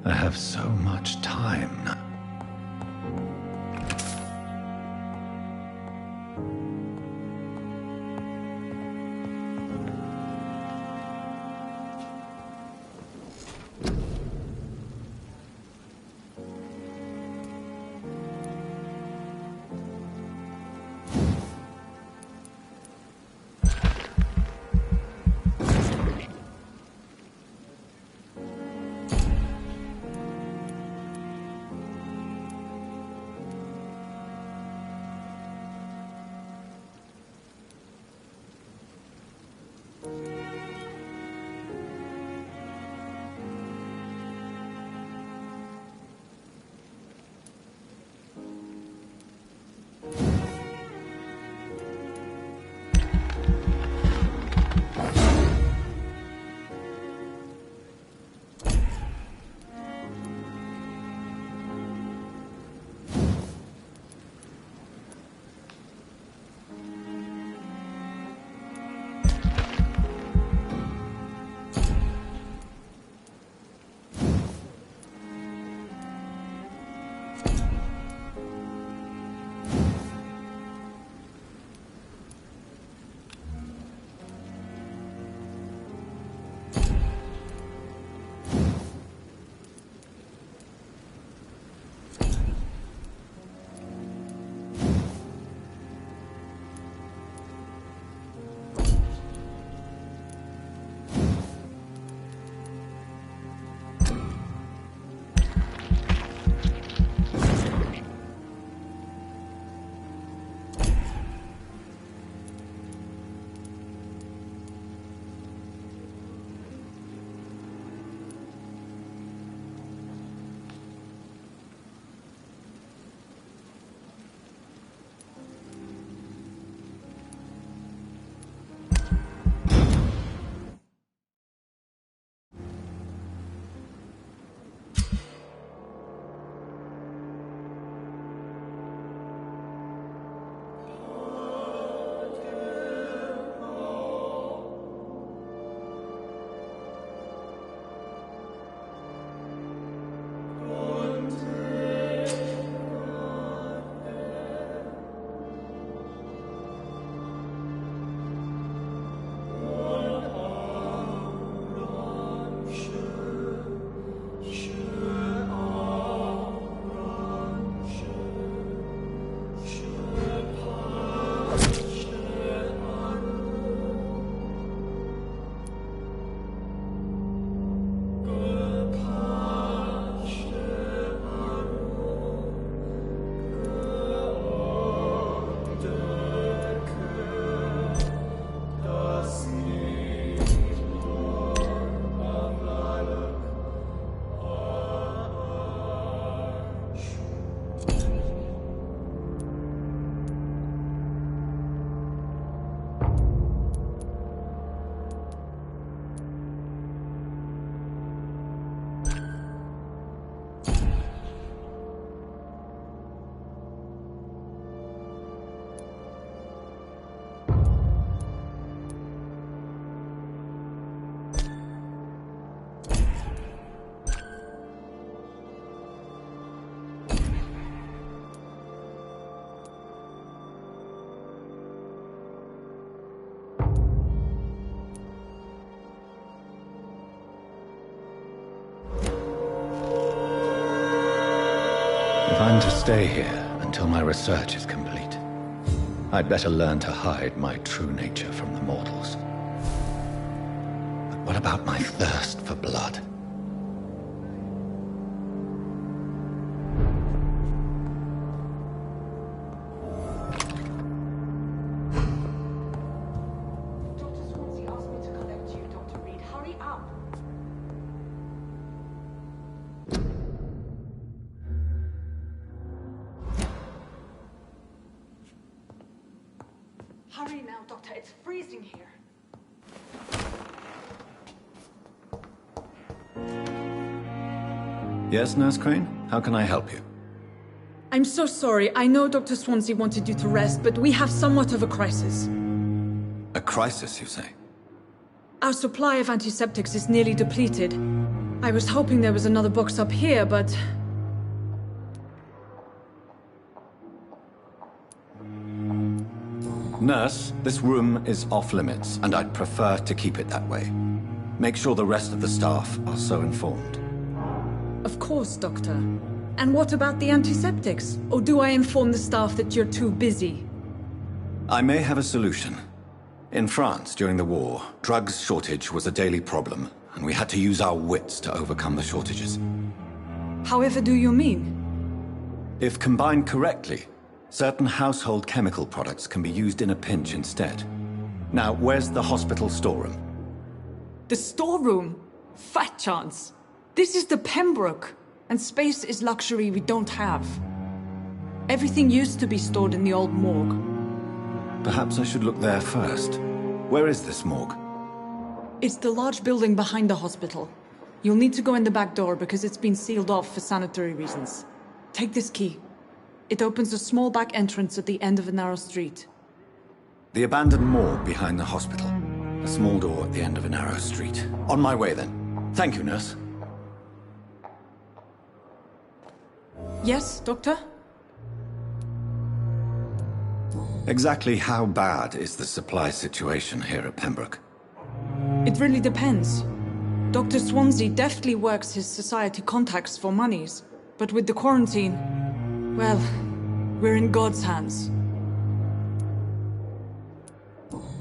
I have so much time now. If I'm to stay here until my research is complete, I'd better learn to hide my true nature from the mortals. But what about my thirst for blood? Hurry now, Doctor. It's freezing here. Yes, Nurse Crane? How can I help you? I'm so sorry. I know Dr. Swansea wanted you to rest, but we have somewhat of a crisis. A crisis, you say? Our supply of antiseptics is nearly depleted. I was hoping there was another box up here, but... Nurse, this room is off-limits, and I'd prefer to keep it that way. Make sure the rest of the staff are so informed. Of course, Doctor. And what about the antiseptics? Or do I inform the staff that you're too busy? I may have a solution. In France, during the war, drugs shortage was a daily problem, and we had to use our wits to overcome the shortages. However do you mean? If combined correctly, certain household chemical products can be used in a pinch instead. Now, where's the hospital storeroom? The storeroom? Fat chance. This is the Pembroke, and space is luxury we don't have. Everything used to be stored in the old morgue. Perhaps I should look there first. Where is this morgue? It's the large building behind the hospital. You'll need to go in the back door because it's been sealed off for sanitary reasons. Take this key. It opens a small back entrance at the end of a narrow street. The abandoned morgue behind the hospital. A small door at the end of a narrow street. On my way then. Thank you, nurse. Yes, Doctor? Exactly how bad is the supply situation here at Pembroke? It really depends. Dr. Swansea deftly works his society contacts for monies, but with the quarantine, well, we're in God's hands.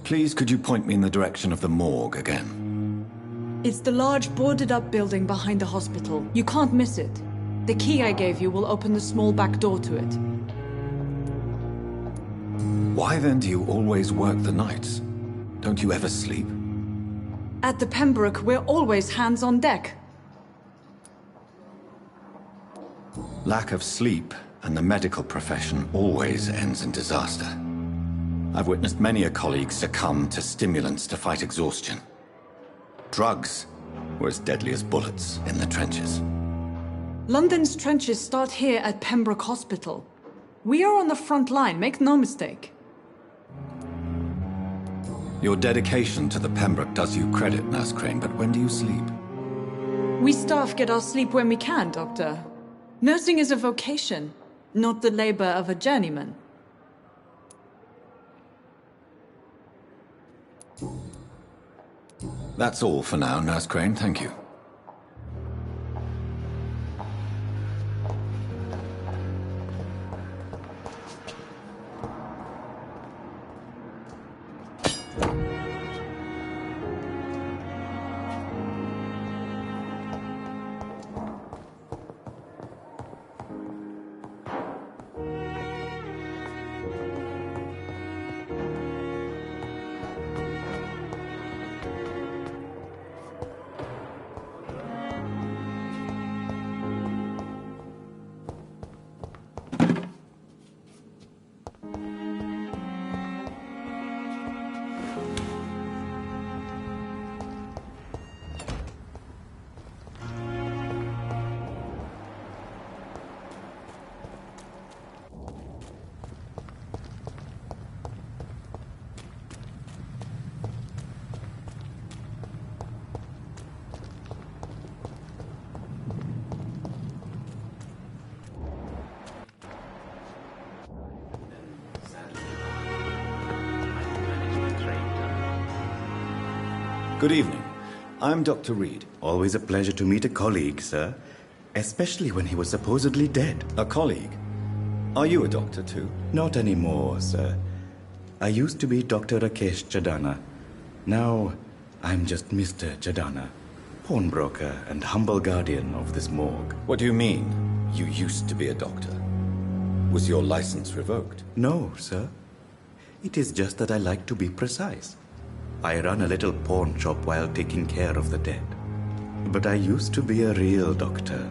Please, could you point me in the direction of the morgue again? It's the large boarded-up building behind the hospital. You can't miss it. The key I gave you will open the small back door to it. Why then do you always work the nights? Don't you ever sleep? At the Pembroke, we're always hands on deck. Lack of sleep and the medical profession always ends in disaster. I've witnessed many a colleague succumb to stimulants to fight exhaustion. Drugs were as deadly as bullets in the trenches. London's trenches start here at Pembroke Hospital. We are on the front line, make no mistake. Your dedication to the Pembroke does you credit, Nurse Crane, but when do you sleep? We staff get our sleep when we can, Doctor. Nursing is a vocation, not the labor of a journeyman. That's all for now, Nurse Crane, thank you. Good evening. I'm Dr. Reed. Always a pleasure to meet a colleague, sir. Especially when he was supposedly dead. A colleague? Are you a doctor too? Not anymore, sir. I used to be Dr. Rakesh Chadana. Now, I'm just Mr. Chadana, pawnbroker and humble guardian of this morgue. What do you mean, you used to be a doctor? Was your license revoked? No, sir. It is just that I like to be precise. I run a little pawn shop while taking care of the dead. But I used to be a real doctor.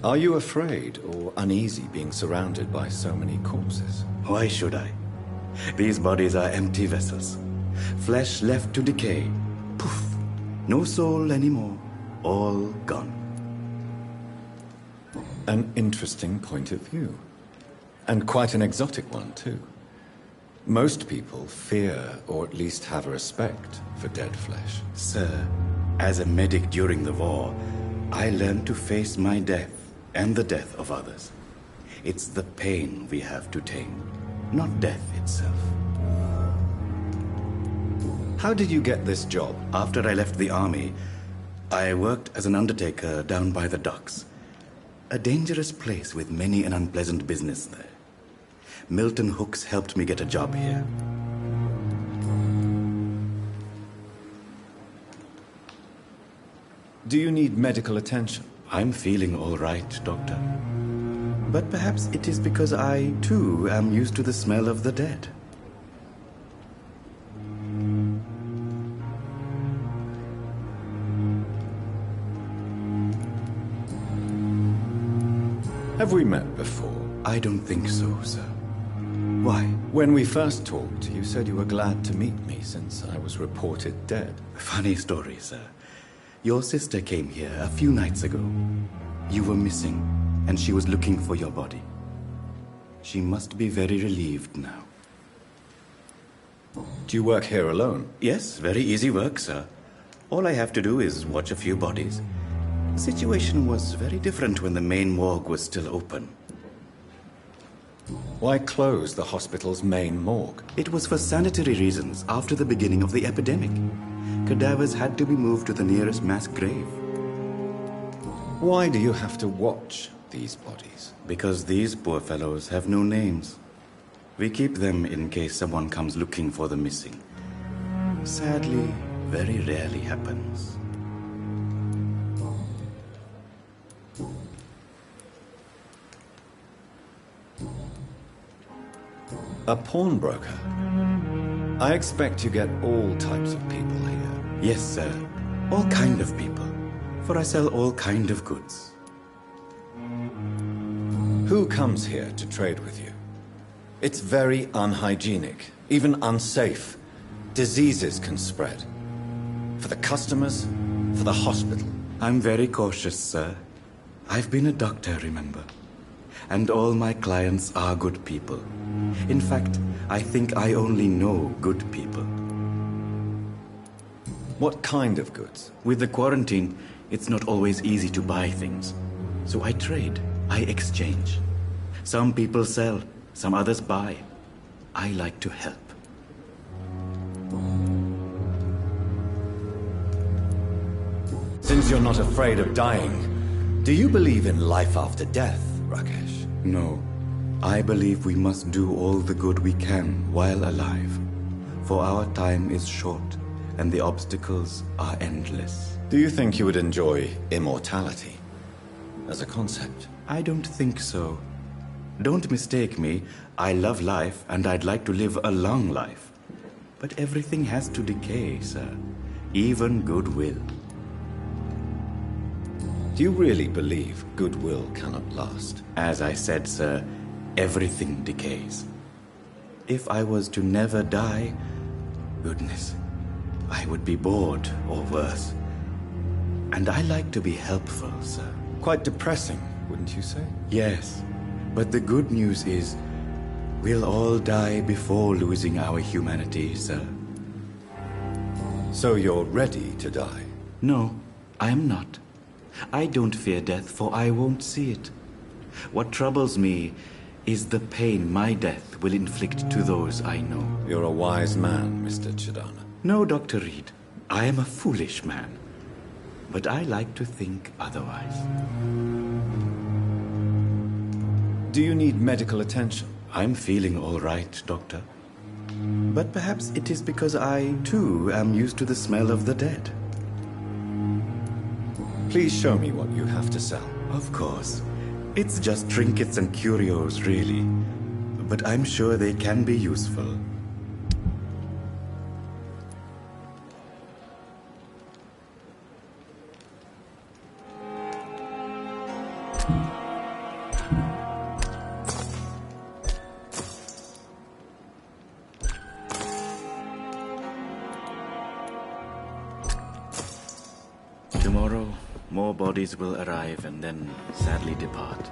Are you afraid or uneasy being surrounded by so many corpses? Why should I? These bodies are empty vessels. Flesh left to decay. Poof. No soul anymore. All gone. An interesting point of view. And quite an exotic one, too. Most people fear, or at least have a respect, for dead flesh. Sir, as a medic during the war, I learned to face my death and the death of others. It's the pain we have to tame, not death itself. How did you get this job? After I left the army, I worked as an undertaker down by the docks. A dangerous place with many an unpleasant business there. Milton Hooks helped me get a job here. Do you need medical attention? I'm feeling all right, Doctor. But perhaps it is because I, too, am used to the smell of the dead. Have we met before? I don't think so, sir. Why? When we first talked, you said you were glad to meet me since I was reported dead. Funny story, sir. Your sister came here a few nights ago. You were missing, and she was looking for your body. She must be very relieved now. Do you work here alone? Yes, very easy work, sir. All I have to do is watch a few bodies. The situation was very different when the main morgue was still open. Why close the hospital's main morgue? It was for sanitary reasons after the beginning of the epidemic. Cadavers had to be moved to the nearest mass grave. Why do you have to watch these bodies? Because these poor fellows have no names. We keep them in case someone comes looking for the missing. Sadly, very rarely happens. A pawnbroker? I expect you get all types of people here. Yes, sir. All kind of people. For I sell all kind of goods. Who comes here to trade with you? It's very unhygienic, even unsafe. Diseases can spread. For the customers, for the hospital. I'm very cautious, sir. I've been a doctor, remember? And all my clients are good people. In fact, I think I only know good people. What kind of goods? With the quarantine, it's not always easy to buy things. So I trade, I exchange. Some people sell, some others buy. I like to help. Since you're not afraid of dying, do you believe in life after death, Rakesh? No. I believe we must do all the good we can while alive. For our time is short, and the obstacles are endless. Do you think you would enjoy immortality as a concept? I don't think so. Don't mistake me. I love life, and I'd like to live a long life. But everything has to decay, sir. Even goodwill. Do you really believe goodwill cannot last? As I said, sir, everything decays. If I was to never die, goodness, I would be bored or worse. And I like to be helpful, sir. Quite depressing, wouldn't you say? Yes, but the good news is we'll all die before losing our humanity, sir. So you're ready to die? No, I am not. I don't fear death, for I won't see it. What troubles me is the pain my death will inflict to those I know. You're a wise man, Mr. Chadana. No, Dr. Reed. I am a foolish man. But I like to think otherwise. Do you need medical attention? I'm feeling all right, Doctor. But perhaps it is because I, too, am used to the smell of the dead. Please show me what you have to sell. Of course. It's just trinkets and curios, really. But I'm sure they can be useful. Tomorrow, more bodies will arrive and then sadly depart.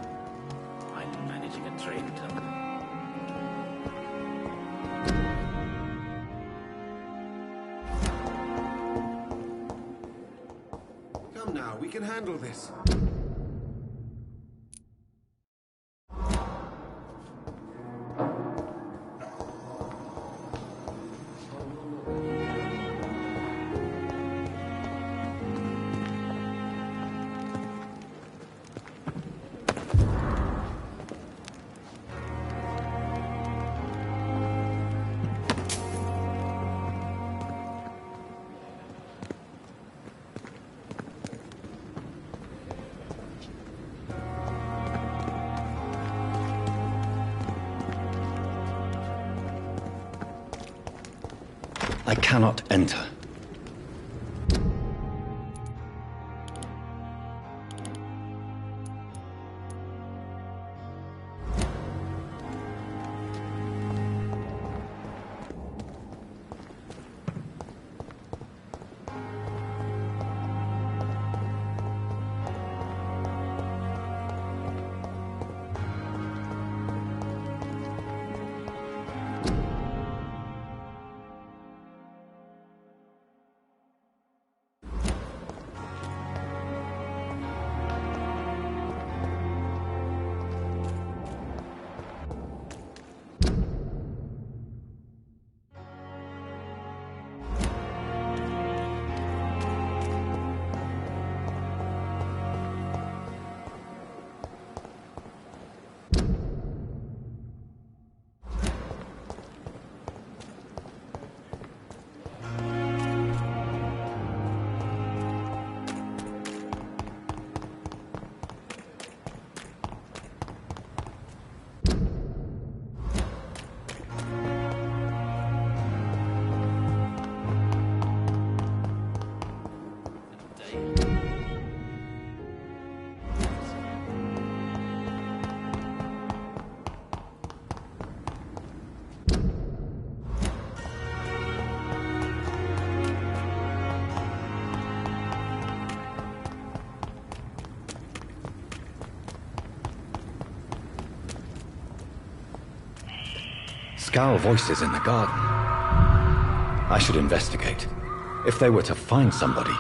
I'm managing a train tunnel. Come now, we can handle this. I cannot enter. Scowl voices in the garden. I should investigate. If they were to find somebody.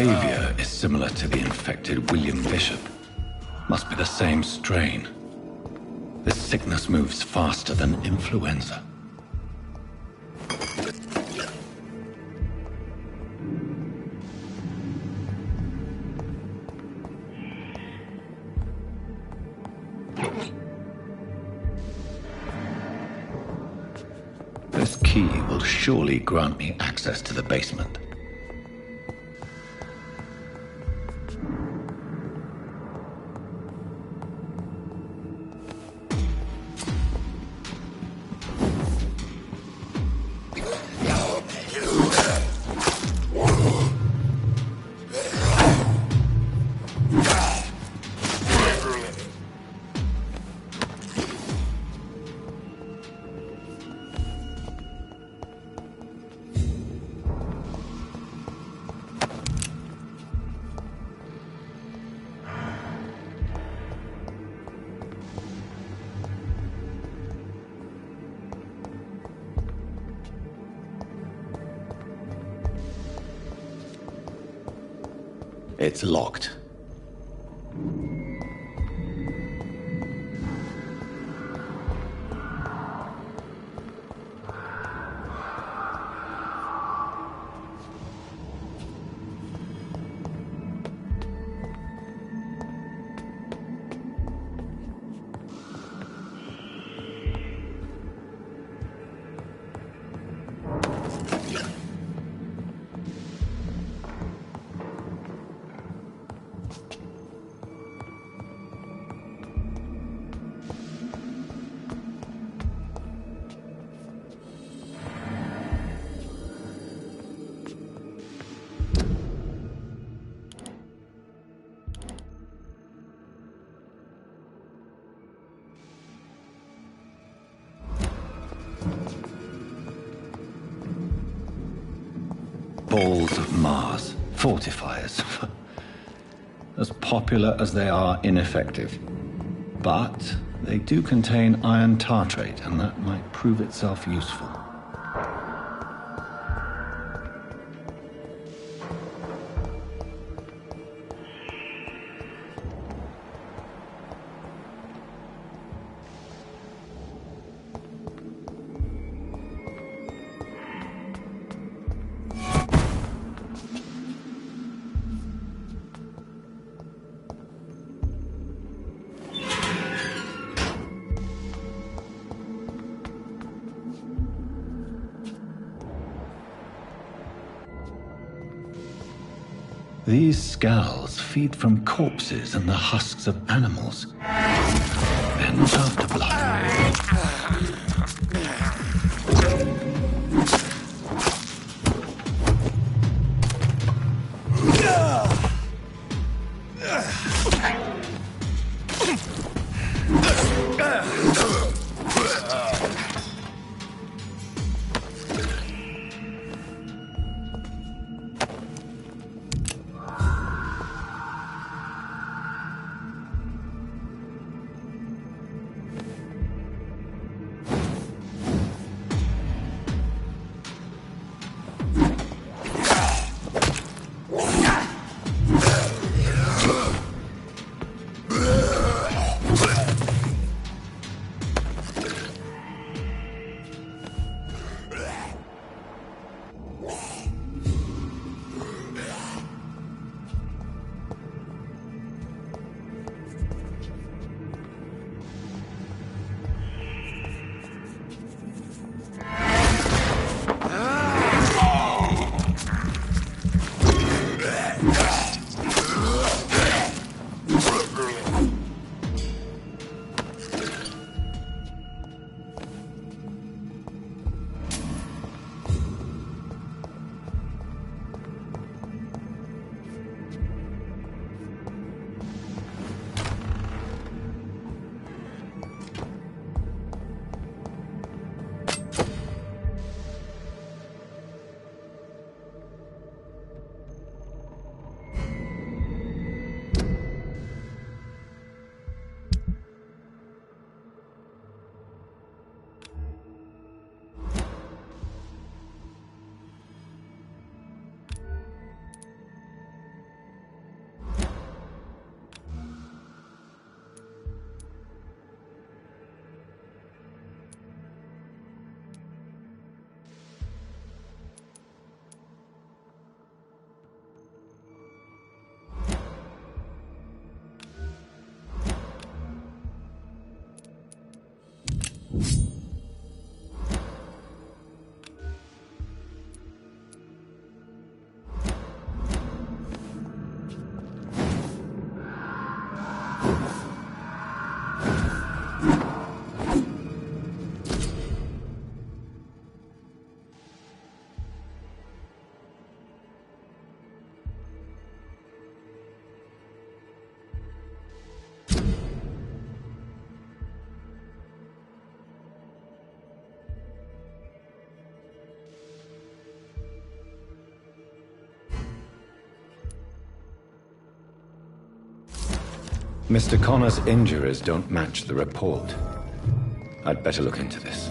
behavior is similar to the infected William Bishop. Must be the same strain. This sickness moves faster than influenza. This key will surely grant me access to the basement. It's locked. Balls of Mars, fortifiers. As popular as they are ineffective. But they do contain iron tartrate, and that might prove itself useful. These scowls feed from corpses and the husks of animals. They're not after blood. Mr. Connor's injuries don't match the report. I'd better look into this.